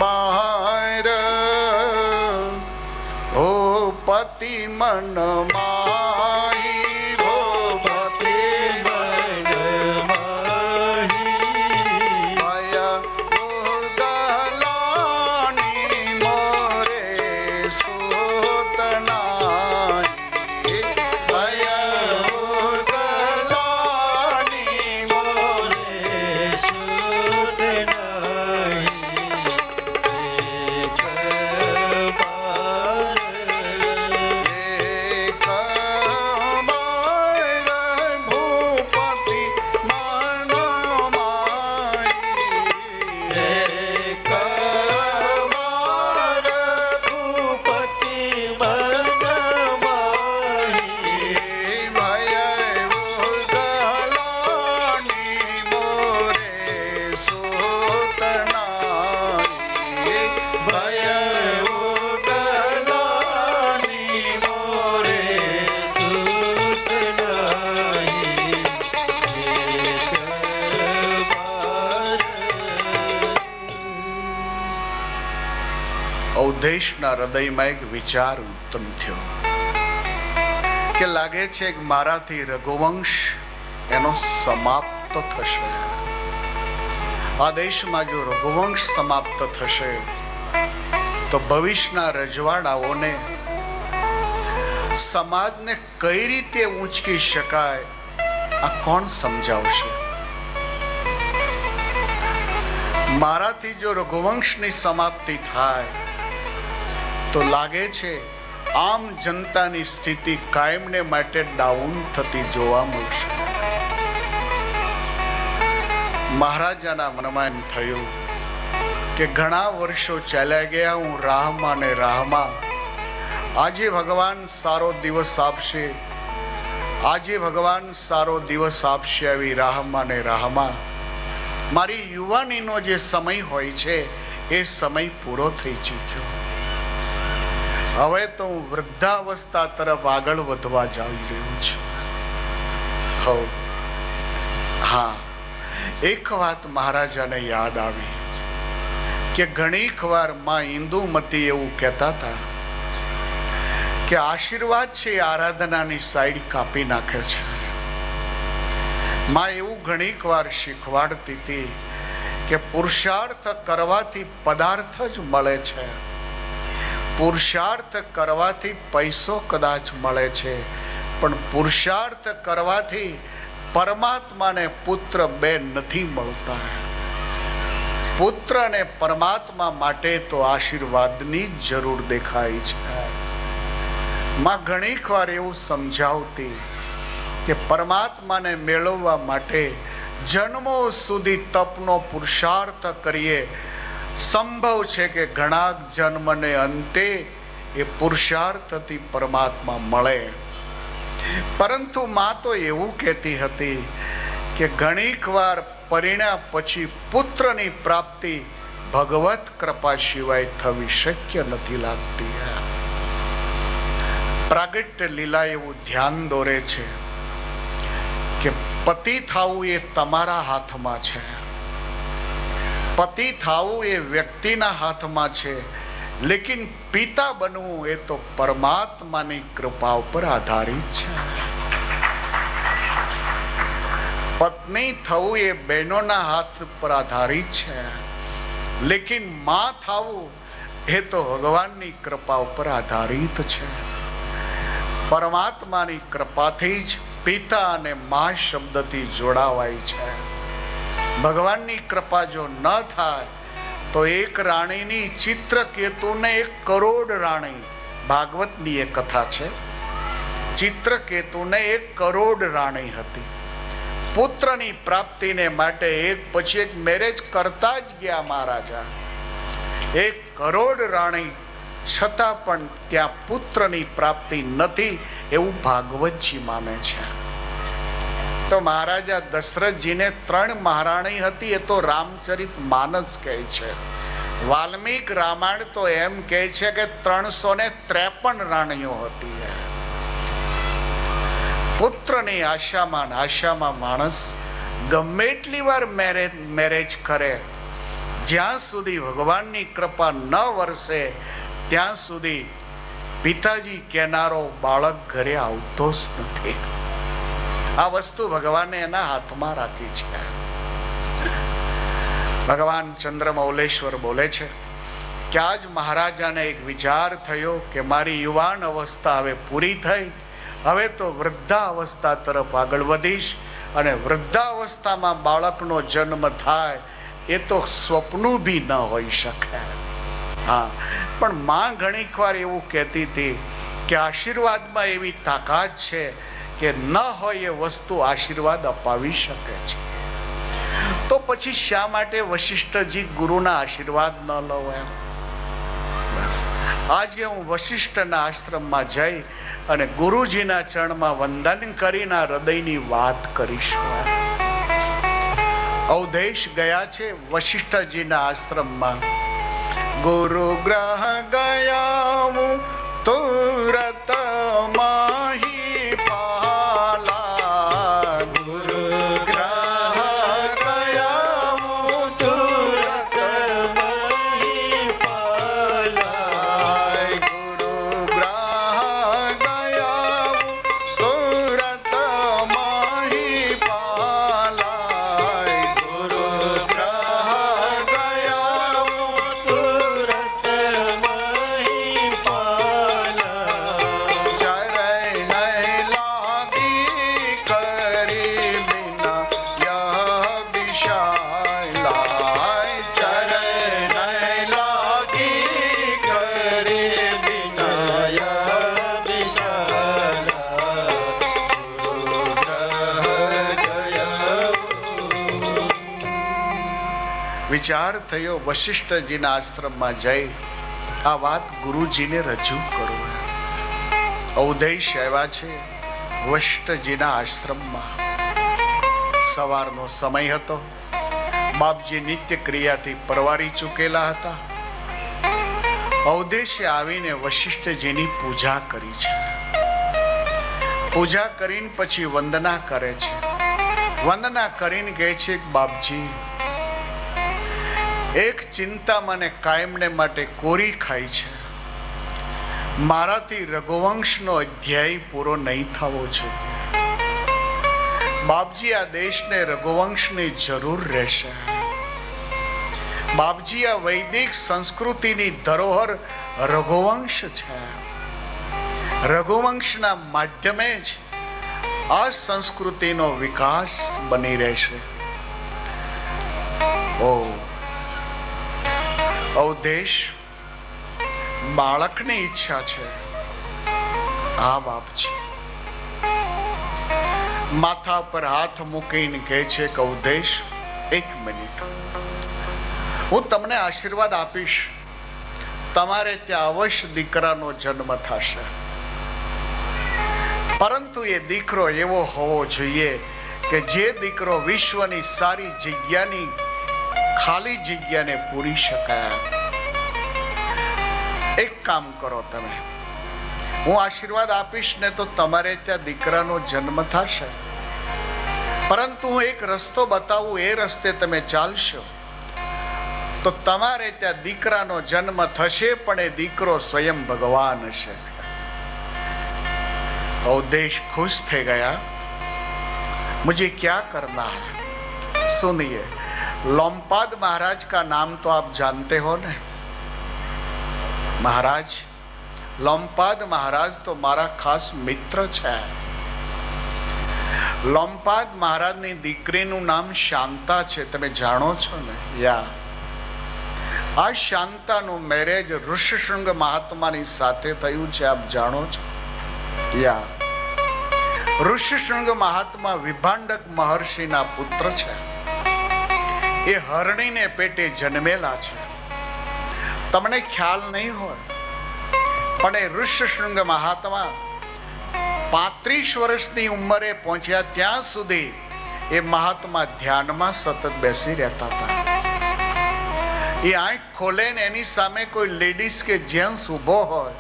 બાર ઓ પતિ મન માહી, ઓ પતિ મન માહી, માયા ગલાની મોરે સોતનાઈ, માયા ગલાની મોરે સોતનાઈ. અવધેશના હૃદયમાં એક વિચાર ઉત્પન્ન થયો કે લાગે છે કે મારાથી રઘુવંશ એનો સમાપ્ત થશે. આ દેશમાં જો રઘુવંશ સમાપ્ત થશે તો ભવિષ્યના રજવાડાઓને, સમાજને કઈ રીતે ઊંચકી શકાય આ કોણ સમજાવશે? મારાથી જો રઘુવંશની સમાપ્તિ થાય તો લાગે છે આમ જનતાની સ્થિતિ કાયમને માટે ડાઉન થતી જોવા મળશે. મહારાજાના મનમાં એમ થયું કે ઘણા વર્ષો ચાલ્યા ગયા, હું રાહમાં ને રાહમાં. આજે ભગવાન સારો દિવસ આપશે, આજે ભગવાન સારો દિવસ આપશે આવી રાહમાં ને રાહમાં મારી યુવાનીનો જે સમય હોય છે એ સમય પૂરો થઈ ચૂક્યો. હવે તો હું વૃદ્ધાવસ્થા તરફ આગળ વધવા જઈ રહ્યો છું. કહું. હા, એક વાત મહારાજાને યાદ આવી કે ઘણીક વાર માં ઇન્દુમતી એવું કહેતા હતા કે આશીર્વાદ છે એ આરાધનાની સાઈડ કાપી નાખે છે. માં એવું ઘણીક વાર શીખવાડતી હતી કે પુરુષાર્થ કરવાથી પદાર્થ જ મળે છે, પુરુષાર્થ કરવાથી પૈસો કદાચ મળે છે, પણ પુરુષાર્થ કરવાથી પરમાત્માને પુત્ર બે નથી મળતા. પુત્ર અને પરમાત્મા માટે તો આશીર્વાદની જરૂર દેખાય છે. માં ઘણીક વાર એવું સમજાવતી કે પરમાત્માને મેળવવા માટે જન્મો સુધી તપનો પુરુષાર્થ કરીએ. સંભવ છે કે ઘણા જન્મને અંતે એ પુરુષાર્થથી પરમાત્મા મળે. પરંતુ માં તો એવું કહેતી હતી કે ઘણીક વાર પરિણ્યા પછી પુત્રની પ્રાપ્તિ ભગવત કૃપા સિવાય થવી શક્ય નથી લાગતી. પ્રાગટ્ય લીલા એવું ધ્યાન દોરે છે કે પતિ થવું એ તમારા હાથમાં છે, પતિ થવું એ વ્યક્તિના હાથમાં છે, લેકિન પિતા બનવું એ તો પરમાત્માની કૃપા ઉપર આધારિત છે. પત્ની થવું એ બહેનોના હાથ પર આધારિત છે, લેકિન માં થવું એ તો ભગવાનની કૃપા ઉપર આધારિત છે. પરમાત્માની કૃપાથી જ પિતા અને મા શબ્દથી જોડાવાય છે. ભગવાનની કૃપા જો ન થાય તો એક રાણીની ચિત્રકેતુને 1 કરોડ રાણી, ભાગવતની એક કથા છે, ચિત્રકેતુને 1 કરોડ રાણી હતી. પુત્રની પ્રાપ્તિને માટે એક પછી એક મેરેજ કરતા જ ગયા મહારાજા. 1 કરોડ રાણી છતાં પણ ત્યાં પુત્રની પ્રાપ્તિ નથી એવું ભાગવતજી માને છે. તો મહારાજા દશરથજીને 3 મહારાણી હતી એ તો રામચરિત માનસ કહે છે. વાલ્મીક રામાયણ તો એમ કહે છે કે 353 રાણીઓ હતી. પુત્રની આશામાં માણસ ગમે એટલી વાર મેરેજ કરે, જ્યાં સુધી ભગવાનની કૃપા ન વરસે ત્યાં સુધી પિતાજી કહેનારો બાળક ઘરે આવતો જ નથી. આ વસ્તુ ભગવાને એના હાથમાં રાખી છે. ભગવાન ચંદ્રમૌલેશ્વર બોલે છે કે આજ મહારાજાને એક વિચાર થયો કે મારી યુવાન અવસ્થા હવે પૂરી થઈ, હવે તો વૃદ્ધાવસ્થા તરફ આગળ વધીશ અને વૃદ્ધાવસ્થામાં બાળકનો જન્મ થાય એ તો સ્વપ્નું બી ન હોઈ શકે. હા, પણ માં ઘણીક વાર એવું કહેતી હતી કે આશીર્વાદમાં એવી તાકાત છે કે ન હોય એ વસ્તુ આશીર્વાદ અપાવી શકે છે. તો પછી શા માટે વશિષ્ઠજી ગુરુના આશીર્વાદ ન લો એમ? બસ આજે હું વશિષ્ઠના આશ્રમમાં જઈ અને ગુરુજીના ચરણમાં વંદન કરીને હૃદયની વાત કરીશું. અવધેશ ગયા છે વશિષ્ઠજીના આશ્રમમાં. ગુરુ ગ્રહ ગયા હું તુરત માહી પાલા. ગુરુ ગ્રહ ગયા હું તુરત માહી પાલા. ગુરુ ગ્રહ ગયા હું તુરત માહી પાલા. ગુરુ ગ્રહ ગયા હું તુરત માહી પાલા. ચરણ લાગી કરી બિના યહ વિશાલા. ચરણ લાગી કરી બિના યહ વિશાલા. ગુરુ ગ્રહ ગયા. વિચાર થયો વશિષ્ઠજીના આશ્રમમાં જઈ આ વાત ગુરુજીને રજૂ કરું. અવધેશ આવ્યા છે વશિષ્ઠજીના આશ્રમમાં. સવારનો સમય હતો. બાપજી નિત્ય ક્રિયાથી પરવારી ચૂકેલા હતા. અવધેશે આવીને વશિષ્ઠજીની પૂજા કરી છે. પૂજા કરીને પછી વંદના કરે છે. વંદના કરીને કહે છે કે બાપજી, એક ચિંતા મને કાયમને માટે કોરી ખાય છે. મારાથી રઘુવંશનો અધ્યાય પૂરો નહીં થવો જોઈએ. બાપજી, આ દેશને રઘુવંશની જરૂર રહેશે. બાપજી, આ વૈદિક સંસ્કૃતિની ધરોહર રઘુવંશ છે. રઘુવંશના માધ્યમે જ આ સંસ્કૃતિનો વિકાસ બની રહેશે. દેશ બાળકની ઈચ્છા છે. હા બાપજી. માથા પર હાથ મૂકીને કહે છે કે દેશ, એક મિનિટ, હું તમને આશીર્વાદ આપીશ. તમારે ત્યાં અવશ્ય દીકરાનો જન્મ થશે, પરંતુ એ દીકરો એવો હોવો જોઈએ કે જે દીકરો વિશ્વની સારી જગ્યાની ખાલી જગ્યાને પૂરી શકાય. એક કામ કરો તમે, હું આશીર્વાદ આપીશ ને તો તમારે ત્યાં દીકરાનો જન્મ થશે, પરંતુ હું એક રસ્તો બતાવું, એ રસ્તે તમે ચાલશો તો તમારે ત્યાં દીકરાનો જન્મ થશે, પણ એ દીકરો સ્વયં ભગવાન હશે. देश खुश थे गया. मुझे क्या करना है? सुनिए, लोमपाद महाराज का नाम तो आप जानते हो ना. महाराज, लोमपाद महाराज तो मारा खास मित्र है. लोमपाद महाराज ની દીકરીનું નામ શાંતા છે. તમે જાણો છો ને? આ શાંતાનું મેરેજ ઋષિશૃંગ મહાત્માની સાથે થયું છે. આપ જાણો છો? ઋષિશૃંગ મહાત્મા વિભાંડક મહર્ષિના પુત્ર છે. એ હરણીને પેટે જન્મેલા છે. તમને ખ્યાલ નહીં હોય, પણ એ ઋષિશૃંગ મહાત્મા 35 વર્ષની ઉંમરે પહોંચ્યા ત્યાં સુધી એ મહાત્મા ધ્યાનમાં સતત બેસી રહેતા હતા. એ આંખ ખોલે ને એની સામે કોઈ લેડીઝ કે જેન્ટ્સ ઉભો હોય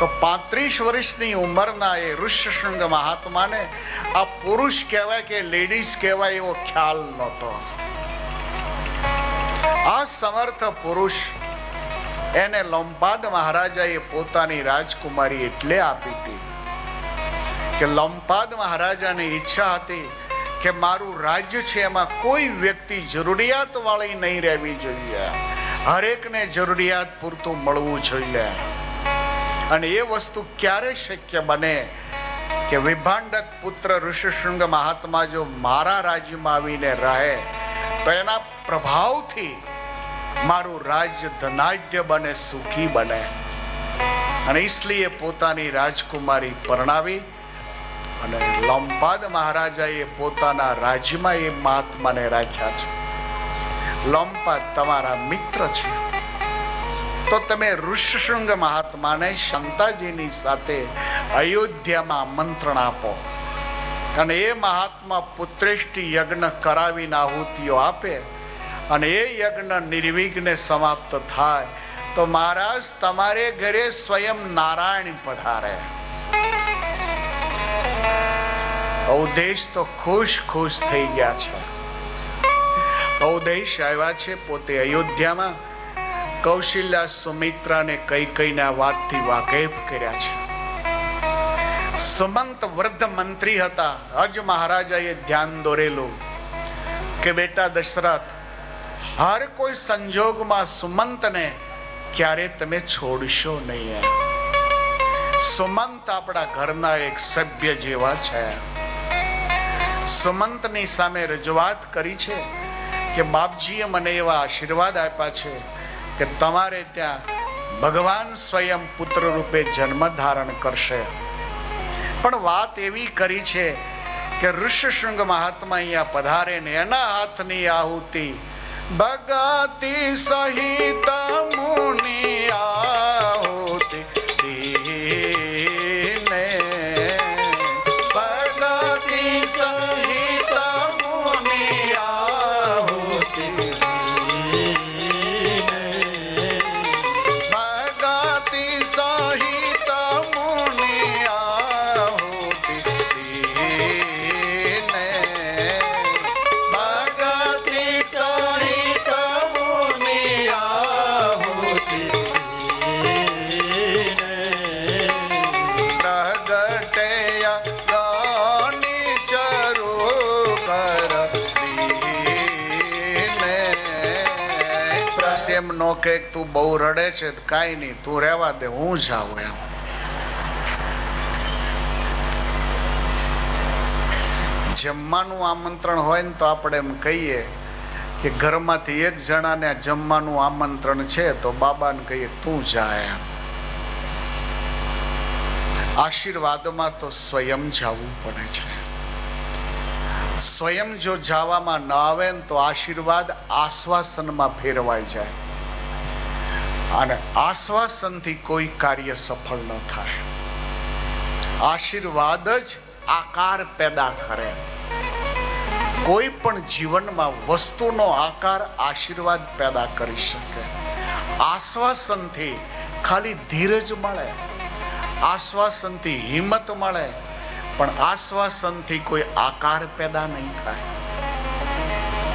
તો 35 વર્ષની ઉંમરના એ ઋષિશૃંગ મહાત્માને આ પુરુષ કહેવાય કે લેડીઝ કહેવાય એવો ખ્યાલ નહોતો. આ સમર્થ પુરુષ એને લોમપાદ મહારાજાએ પોતાની રાજકુમારી એટલે આપી હતી કે લોમપાદ મહારાજાની ઈચ્છા હતી કે મારું રાજ્ય છે એમાં કોઈ વ્યક્તિ જરૂરિયાત વાળી નહીં રહેવી જોઈએ. હરેકને જરૂરિયાત પૂરતું મળવું જોઈએ. અને એ વસ્તુ ક્યારે શક્ય બને કે વિભાંડક પુત્ર ઋષિશૃંગ મહાત્મા જો મારા રાજ્યમાં આવીને રહે તો એના પ્રભાવથી મારું રાજ્ય ધનાઢ્ય બને, સુખી બને. અને इसलिए પોતાની રાજકુમારી પરણાવી અને લોમપાદ મહારાજાએ પોતાના રાજ્યમાં એ મહાત્માને રાખ્યા છે. લોમપાદ તમારા મિત્ર છે, તો તમે ઋષિશૃંગ મહાત્માને શાંતાજીની સાથે અયોધ્યામાં આમંત્રણ આપો અને એ મહાત્મા પુત્રેષ્ટિ યજ્ઞ કરાવીને આહુતિઓ આપે અને એ યજ્ઞ નિર્વિઘ્ને સમાપ્ત થાય તો મહારાજ તમારે ઘરે સ્વયં નારાયણ પધારે. ઔદેશ તો ખુશ થઈ ગયા છે. ઔદેશ આવ્યા છે પોતે અયોધ્યામાં. કૌશલ્યા સુમિત્રાને કૈકેયીના વાતથી વાકેફ કર્યા છે. સુમંત વૃદ્ધ મંત્રી હતા. અજ મહારાજાએ ધ્યાન દોરેલું કે બેટા દશરથ, હર કોઈ સંજોગમાં સુમંતને ક્યારે તમે છોડશો નહીં. સુમંત આપણા ઘરના એક સભ્ય જેવા છે. સુમંતની સામે રજૂઆત કરી છે કે બાપજીએ મને એવા આશીર્વાદ આપ્યા છે કે તમારે ત્યાં ભગવાન સ્વયં પુત્ર રૂપે જન્મ ધારણ કરશે. પણ વાત એવી કરી છે કે ઋષિશૃંગ મહાત્મા અહીંયા પધારે ને એના હાથની આહુતિ ભગતી સહિત મુનિ આહુતિ દીને. ભગતી સહિત મુનિ આહુતિ દીને. ભગતી સહિત મુનિ આહુતિ પછી એમ નો કે તું બહુ રડે છે, કાંઈ નહીં, તું રહેવા દે, હું જાઉં એમ. જમવાનું આમંત્રણ હોય ને તો આપણે એમ કહીએ કે ઘરમાંથી એક જણાને જમવાનું આમંત્રણ છે તો બાબાને કહીએ તું જા એમ. આશીર્વાદમાં તો સ્વયં જવું પડે છે. સ્વયં જો જવામાં ન આવે ને તો આશીર્વાદ આશ્વાસનમાં ફેરવાઈ જાય, અને આશ્વાસનથી કોઈ કાર્ય સફળ ન થાય. આશીર્વાદ જ આકાર પેદા કરે. કોઈ પણ જીવનમાં વસ્તુનો આકાર આશીર્વાદ પેદા કરી શકે. આશ્વાસનથી ખાલી ધીરજ મળે, આશ્વાસનથી હિંમત મળે, પણ આશ્વાસનથી કોઈ આકાર પેદા નહીં થાય.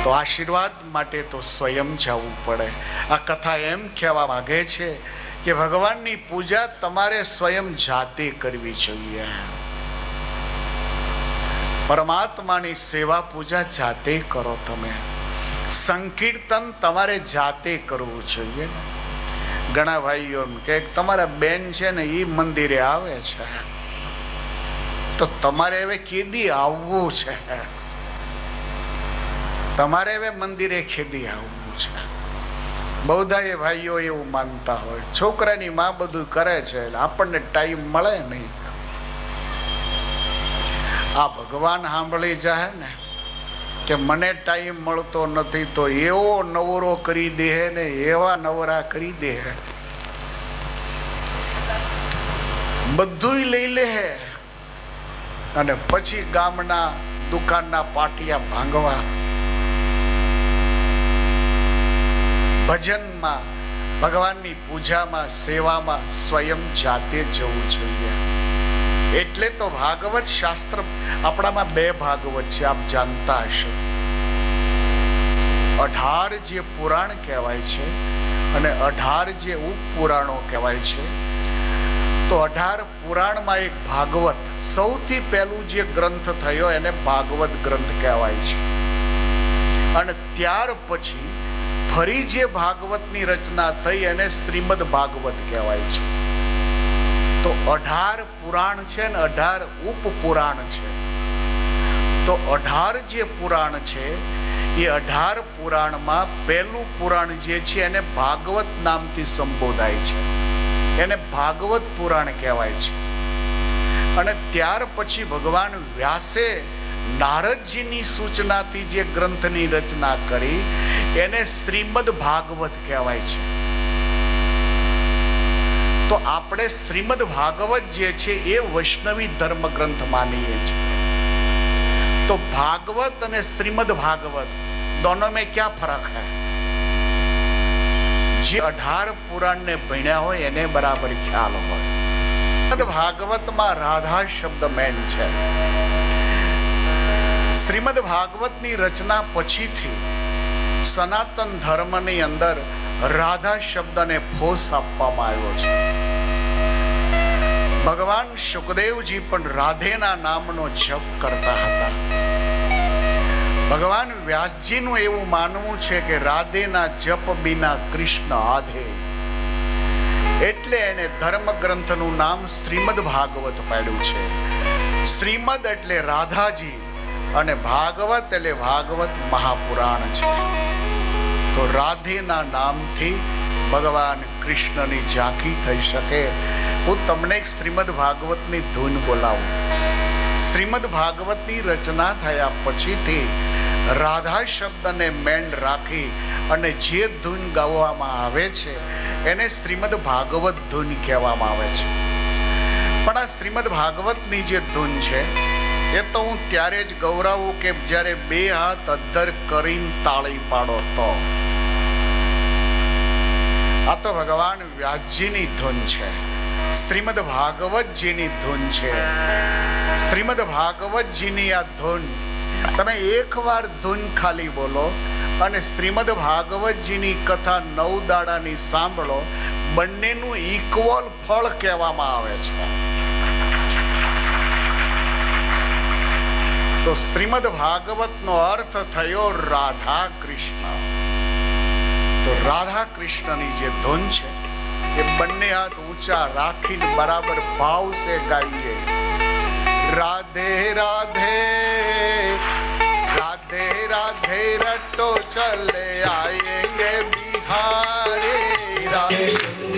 તો આશીર્વાદ માટે તો સ્વયં જવું પડે. આ કથા એમ કહેવા માંગે છે કે ભગવાનની પૂજા તમારે સ્વયં જાતે કરવી જોઈએ. પરમાત્માની સેવા પૂજા જાતે કરો. તમે સંકીર્તન તમારે જાતે કરવું જોઈએ. ઘણા ભાઈઓ કે તમારા બેન છે ને એ મંદિરે આવે છે તો તમારે હવે કેદી આવવું છે? તમારે હવે મંદિરે કેદી આવવું છે? બૌદ્ધા એ ભાઈઓ એવું માનતા હોય, છોકરાની માં બધું કરે છે એટલે આપણને ટાઈમ મળે નહીં. આ ભગવાન સાંભળી જાય ને કે મને ટાઈમ મળતો નથી તો એવો નવરો કરી દે ને, એવા નવરા કરી દે, બધું લઈ લે, અને પછી ગામના દુકાનના પાટિયા ભાંગવા, ભજનમાં, ભગવાનની પૂજામાં, સેવામાં સ્વયં જાતે જવું જોઈએ. એટલે તો ભાગવત શાસ્ત્ર આપણામાં 2 ભાગવત છે, આપ જાણતા હશો. 18 જે પુરાણ કહેવાય છે અને 18 જે ઉપપુરાણો કહેવાય છે. તો 18 પુરાણમાં એક ભાગવત, સૌથી પહેલું જે ગ્રંથ થયો એને ભાગવત ગ્રંથ કહેવાય છે. અને ત્યાર પછી ફરી જે ભાગવતની રચના થઈ એને શ્રીમદ ભાગવત કહેવાય છે. તો 18 પુરાણ છે ને 18 ઉપપુરાણ છે. તો 18 જે પુરાણ છે એ 18 પુરાણમાં પહેલું પુરાણ જે છે એને ભાગવત નામથી સંબોધાય છે, એને ભાગવત પુરાણ કહેવાય છે. અને ત્યાર પછી ભગવાન વ્યાસે નારદજીની સૂચનાથી જે ગ્રંથની રચના કરી એને શ્રીમદ ભાગવત કહેવાય છે. તો આપણે શ્રીમદ ભાગવત જે છે એ વૈષ્ણવી ધર્મ ગ્રંથ માનીએ છીએ. તો भागवत અને श्रीमद भागवत दोनों में क्या फर्क है? જે 18 પુરાણ ને ભણ્યા હોય એને બરાબર ખ્યાલ હોય. ભાગવતમાં રાધા શબ્દ મેન છે. શ્રીમદ ભાગવતની રચના પછીથી સનાતન ધર્મની અંદર રાધા શબ્દને ફોસ આપવામાં આવ્યો છે. ભગવાન શુકદેવજી પણ રાધેના નામનો જપ કરતા હતા. ભગવાન વ્યાસજીનું એવું માનવું છે કે રાધેના જપ બિના કૃષ્ણ આધે, એટલે એને ધર્મ ગ્રંથનું નામ શ્રીમદ ભાગવત પાડ્યું છે. શ્રીમદ એટલે રાધાજી અને ભાગવત એટલે ભાગવત મહાપુરાણ છે. તો રાધેના નામથી ભગવાન કૃષ્ણની ઝાંખી થઈ શકે. હું તમને એક શ્રીમદ ભાગવતની ધૂન બોલાવું. શ્રીમદ ભાગવતની રચના થયા પછીથી રાધા શબ્દને મેન રાખી અને જે ધૂન ગાવામાં આવે છે એને શ્રીમદ ભાગવત ધૂન કહેવામાં આવે છે. પણ આ શ્રીમદ ભાગવતની જે ધૂન છે એ તો હું ત્યારે જ ગૌરાવું કે જ્યારે 2 હાથ અદ્ધર કરીને તાળી પાડો તો. આ તો ભગવાન વ્યાસજીની ધૂન છે, શ્રીમદ ભાગવતજીની ધૂન છે. શ્રીમદ ભાગવતજીની આ ધૂન તમે એકવાર ધૂન ખાલી બોલો અને શ્રીમદ ભાગવતજીની કથા 9 દાડાની સાંભળો, બંનેનું ઇક્વલ ફળ કહેવામાં આવે છે. તો શ્રીમદ ભાગવતનો અર્થ થયો રાધા કૃષ્ણ. તો રાધા કૃષ્ણની જે ધૂન છે એ બંને હાથ ઊંચા રાખીને બરાબર ભાવ સે ગાઈએ. રાધે રાધે રાધે રાધે રટો ચલે આયેંગે બિહારે. રાધે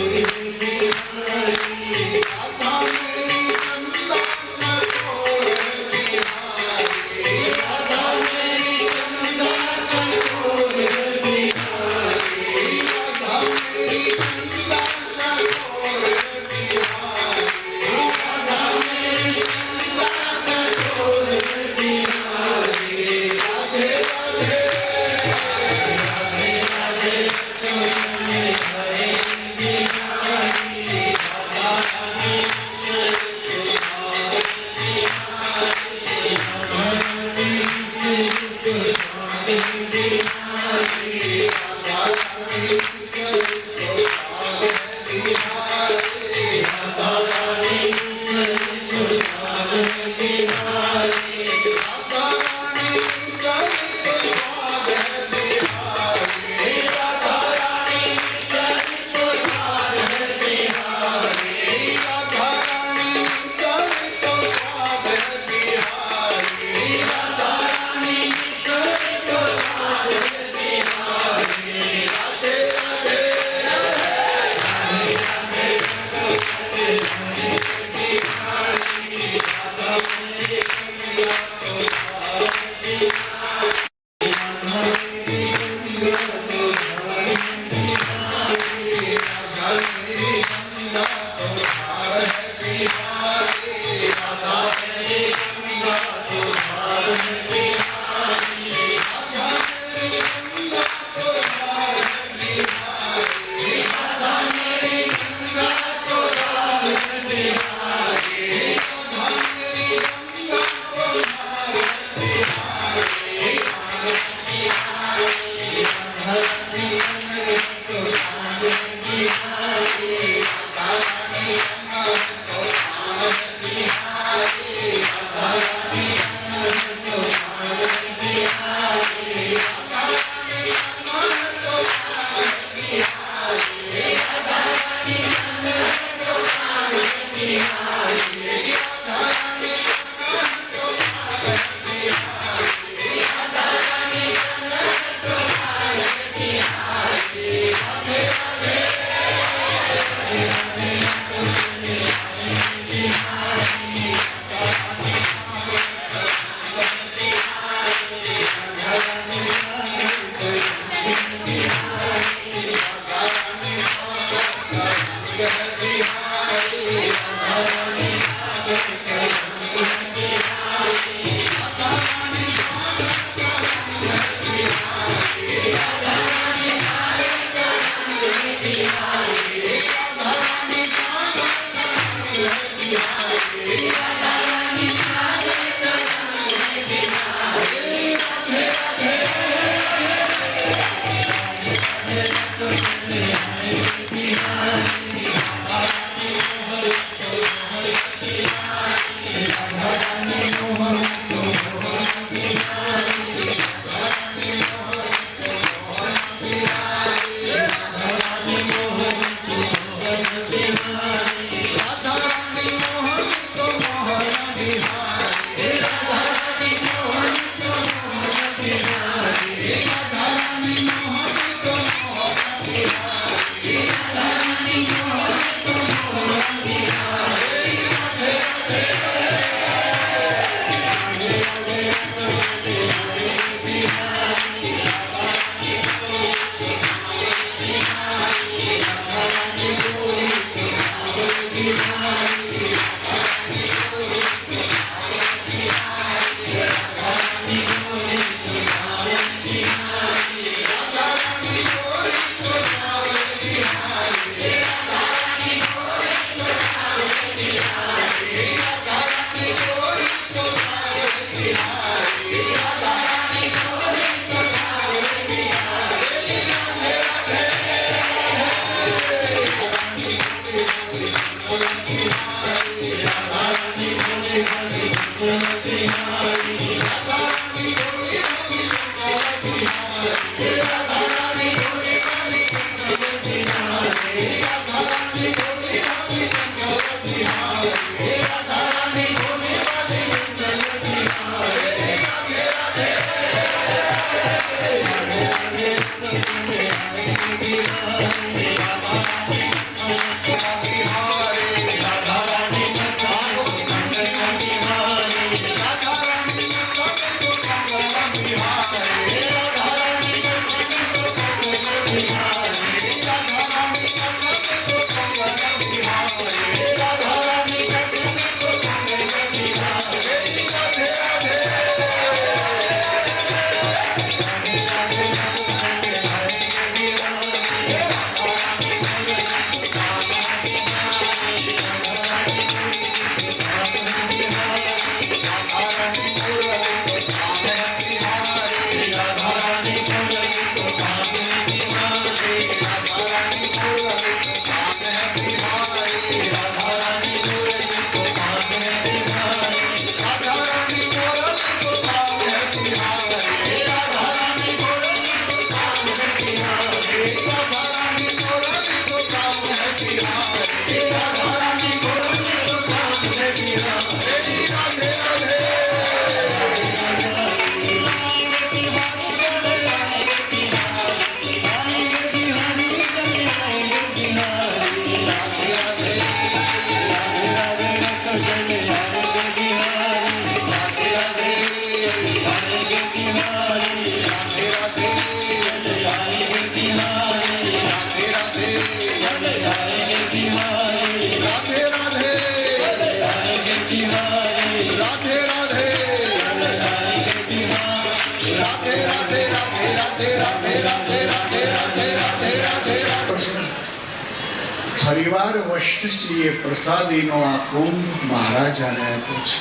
પરિવાર વશિષ્ઠજીએ પ્રસાદીનો આ કુંભ મહારાજાને આપ્યો છે.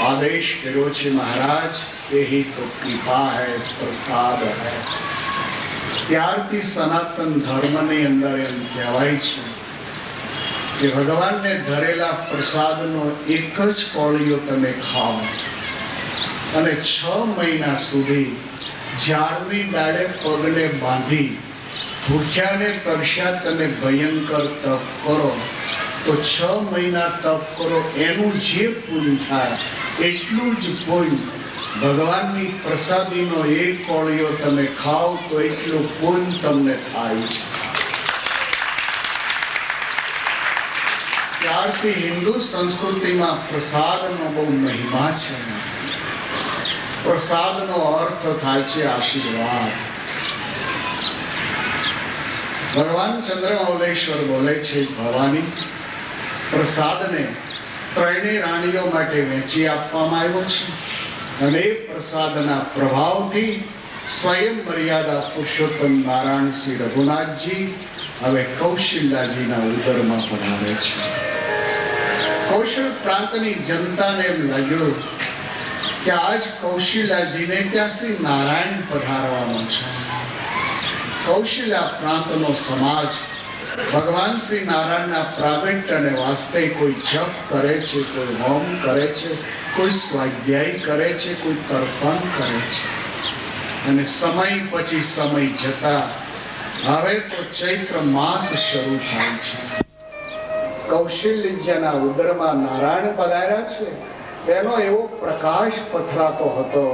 આદેશ કર્યો છે, મહારાજ એહી તો કૃપા હૈ, પ્રસાદ હૈ. ત્યારથી સનાતન ધર્મની અંદર એમ કહેવાય છે કે ભગવાનને ધરેલા પ્રસાદનો એક જ કોળિયો તમે ખાઓ અને 6 મહિના સુધી ઝાડની ડાળે પગને બાંધી ભૂખ્યાને તરસ્યા તમે ભયંકર તપ કરો તો 6 મહિના તપ કરો, એનું જે પુણ્ય થાય એટલું જ પુણ્ય ભગવાનની પ્રસાદીનો એક કોળિયો તમે ખાઓ તો એટલું પુણ્ય તમને થાય. ત્યારથી હિન્દુ સંસ્કૃતિમાં પ્રસાદનો બહુ મહિમા છે. પ્રસાદનો અર્થ થાય છે આશીર્વાદ. ભગવાન ચંદ્રમૌલેશ્વર બોલે છે, ભવાની પ્રસાદને 3 રાણીઓ માટે વેચી આપવામાં આવ્યો છે અને એ પ્રસાદના પ્રભાવથી સ્વયં મર્યાદા પુરુષોત્તમ નારાયણ શ્રી રઘુનાથજી હવે કૌશલ્યાજીના ઉદરમાં પધારે છે. કૌશલ પ્રાંતની જનતાને એમ લાગ્યું કે આજ કૌશલ્યાજીને ત્યાં શ્રી નારાયણ પધારવાનો છે. કૌશલ્યા પ્રાંતનો સમાજ ભગવાન શ્રી નારાયણના પ્રાગટ્યને વાસ્તે કોઈ જપ કરે છે, કોઈ હોમ કરે છે, કોઈ સ્વાધ્યાય કરે છે, કોઈ તર્પણ કરે છે. અને સમય પછી સમય જતા હવે તો ચૈત્ર માસ શરૂ થાય છે. કૌશલ્યજીના ઉદરમાં નારાયણ પધાર્યા છે. તેનો એવો પ્રકાશ પથરાતો હતો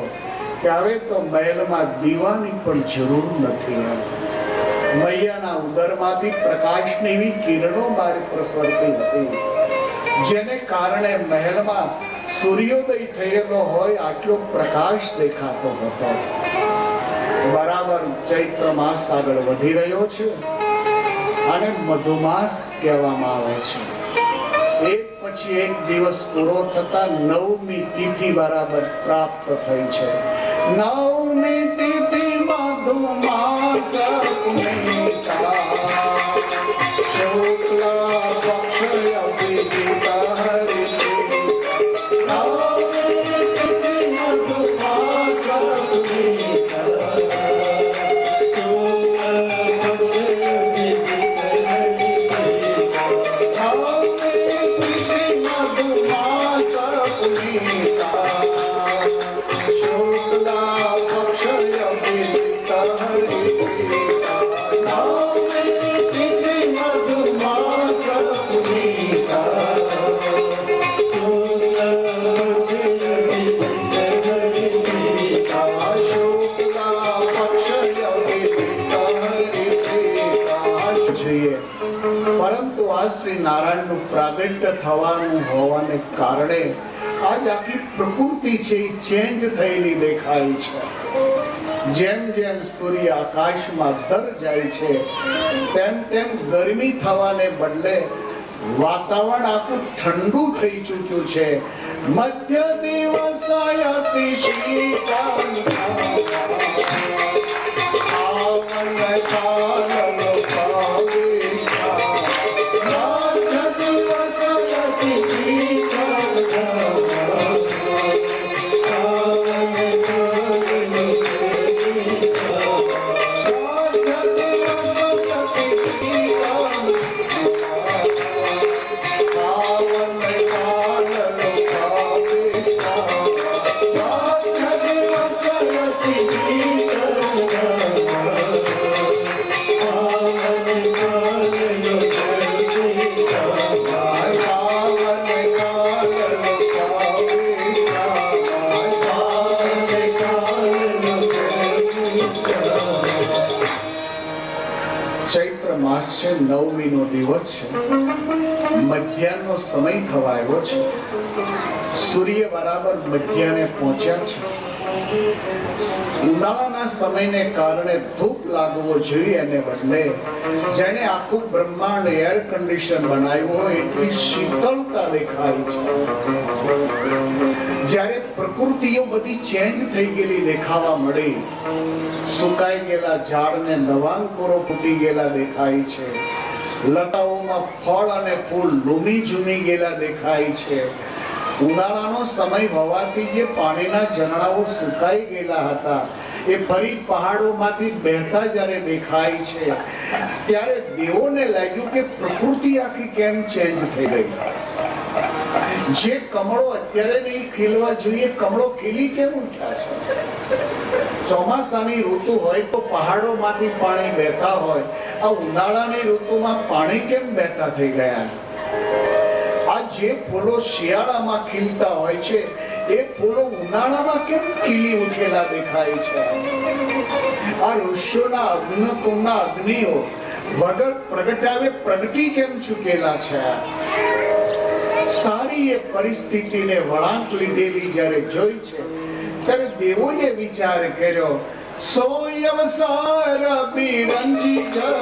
કે હવે તો મહેલમાં દીવાની પણ જરૂર નથી. મૈયાના ઉદરમાંથી પ્રકાશની એવી કિરણો બહાર પ્રસરતી હતી જેને કારણે મહેલમાં સૂર્યોદય થયેલો હોય આટલો પ્રકાશ દેખાતો હતો. બરાબર ચૈત્ર માસ આગળ વધી રહ્યો છે અને મધુમાસ કહેવામાં આવે છે. એક પછી એક દિવસ પૂરો થતા 9મી તિથિ બરાબર પ્રાપ્ત થઈ છે. 9મી તિથિ મધુમાસ ભગવાન શ્રી નારાયણનું પ્રાગટ્ય થવાનું હોવાને કારણે આજ આખી પ્રકૃતિ છે એ ચેન્જ થયેલી દેખાય છે. જેમ જેમ સૂર્ય આકાશમાં દર જાય છે તેમ તેમ ગરમી થવાને બદલે વાતાવરણ આખું ઠંડુ થઈ ચૂક્યું છે. મધ્ય દિવસાયતિ શીતળ નવમીનો દિવસ છે. મધ્યાહનો સમય થવા આવ્યો છે. સૂર્ય બરાબર મધ્યાને પહોંચ્યા છે. ઉનાળાના સમયને કારણે ધૂપ લાગવો જોઈએ અને બદલે જેને આખું બ્રહ્માંડ એર કન્ડિશન બનાવ્યું હોય એટલી શીતળતા દેખાય છે. જ્યારે પ્રકૃતિઓ બધી ચેન્જ થઈ ગયેલી દેખાવા મળી, સુકાઈ ગયેલા ઝાડને નવા અંકુરો ફૂટી ગયેલા દેખાય છે. લતાઓમાં ફળ અને ફૂલ લૂમી ઝૂમી ગયેલા દેખાય છે. ઉનાળાનો સમય હોવાથી જે પાણીના ઝરણાઓ સુકાઈ ગયેલા હતા એ ફરી પહાડોમાંથી બહેતા જ્યારે દેખાય છે ત્યારે દેવોને લાગ્યું કે પ્રકૃતિ આખી કેમ ચેન્જ થઈ ગઈ. જે કમળો અત્યારે નહીં ખીલવા જોઈએ, કમળો ખીલી કેમ ઉઠ્યા છે? ચોમાસાની ઋતુ હોય તો પહાડોમાંથી પાણી વહેતા હોય, આ ઉનાળાની ઋતુમાં પાણી કેમ વહેતા થઈ ગયા? આ જે ફૂલો શિયાળામાં ખીલતા હોય છે એ ફૂલો ઉનાળામાં કેમ ખીલી ઉઠેલા દેખાય છે? આ ઋષિઓના અગ્નિકુંડના અગ્નિઓ વગર પ્રગટાવે પ્રગટી કેમ ચૂકેલા છે? સારી એ પરિસ્થિતિને વળાંક લીધેલી જ્યારે જોઈ છે ત્યારે દેવોએ વિચાર કર્યો, સોય અવસાર બિરંજી જબ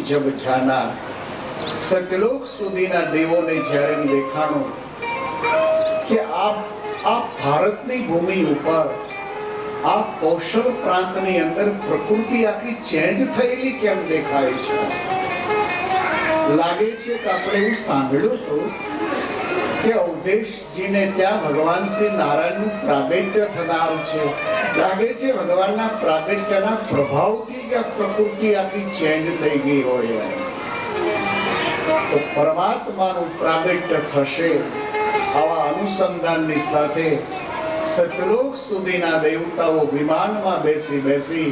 જબ જાના. સતલોક સુધીના દેવોને જ્યારે દેખાણું કે આ ભારતની ભૂમિ ઉપર આ કૌશલ પ્રાંતની અંદર પ્રકૃતિ આખી ચેન્જ થયેલી કેમ દેખાય છે? લાગે છે કે આપણે એવું સાંભળ્યું હતું કે અવધેશજીને ત્યાં ભગવાન શ્રી નારાયણનું પ્રાગટ્ય થનાર છે. લાગે છે ભગવાનના પ્રાગટ્યના પ્રભાવથી જ આ પ્રકૃતિ આખી ચેન્જ થઈ ગઈ હોય. તો પરમાત્માનું પ્રાગટ્ય થશે આવા અનુસંધાનની સાથે સતલોક સુધીના દેવતાઓ વિમાનમાં બેસી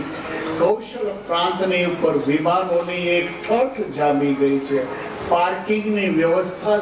કૌશલ પ્રાંતની ઉપર વિમાનોની એક ઠઠ જામી ગઈ છે. પાર્કિંગની વ્યવસ્થા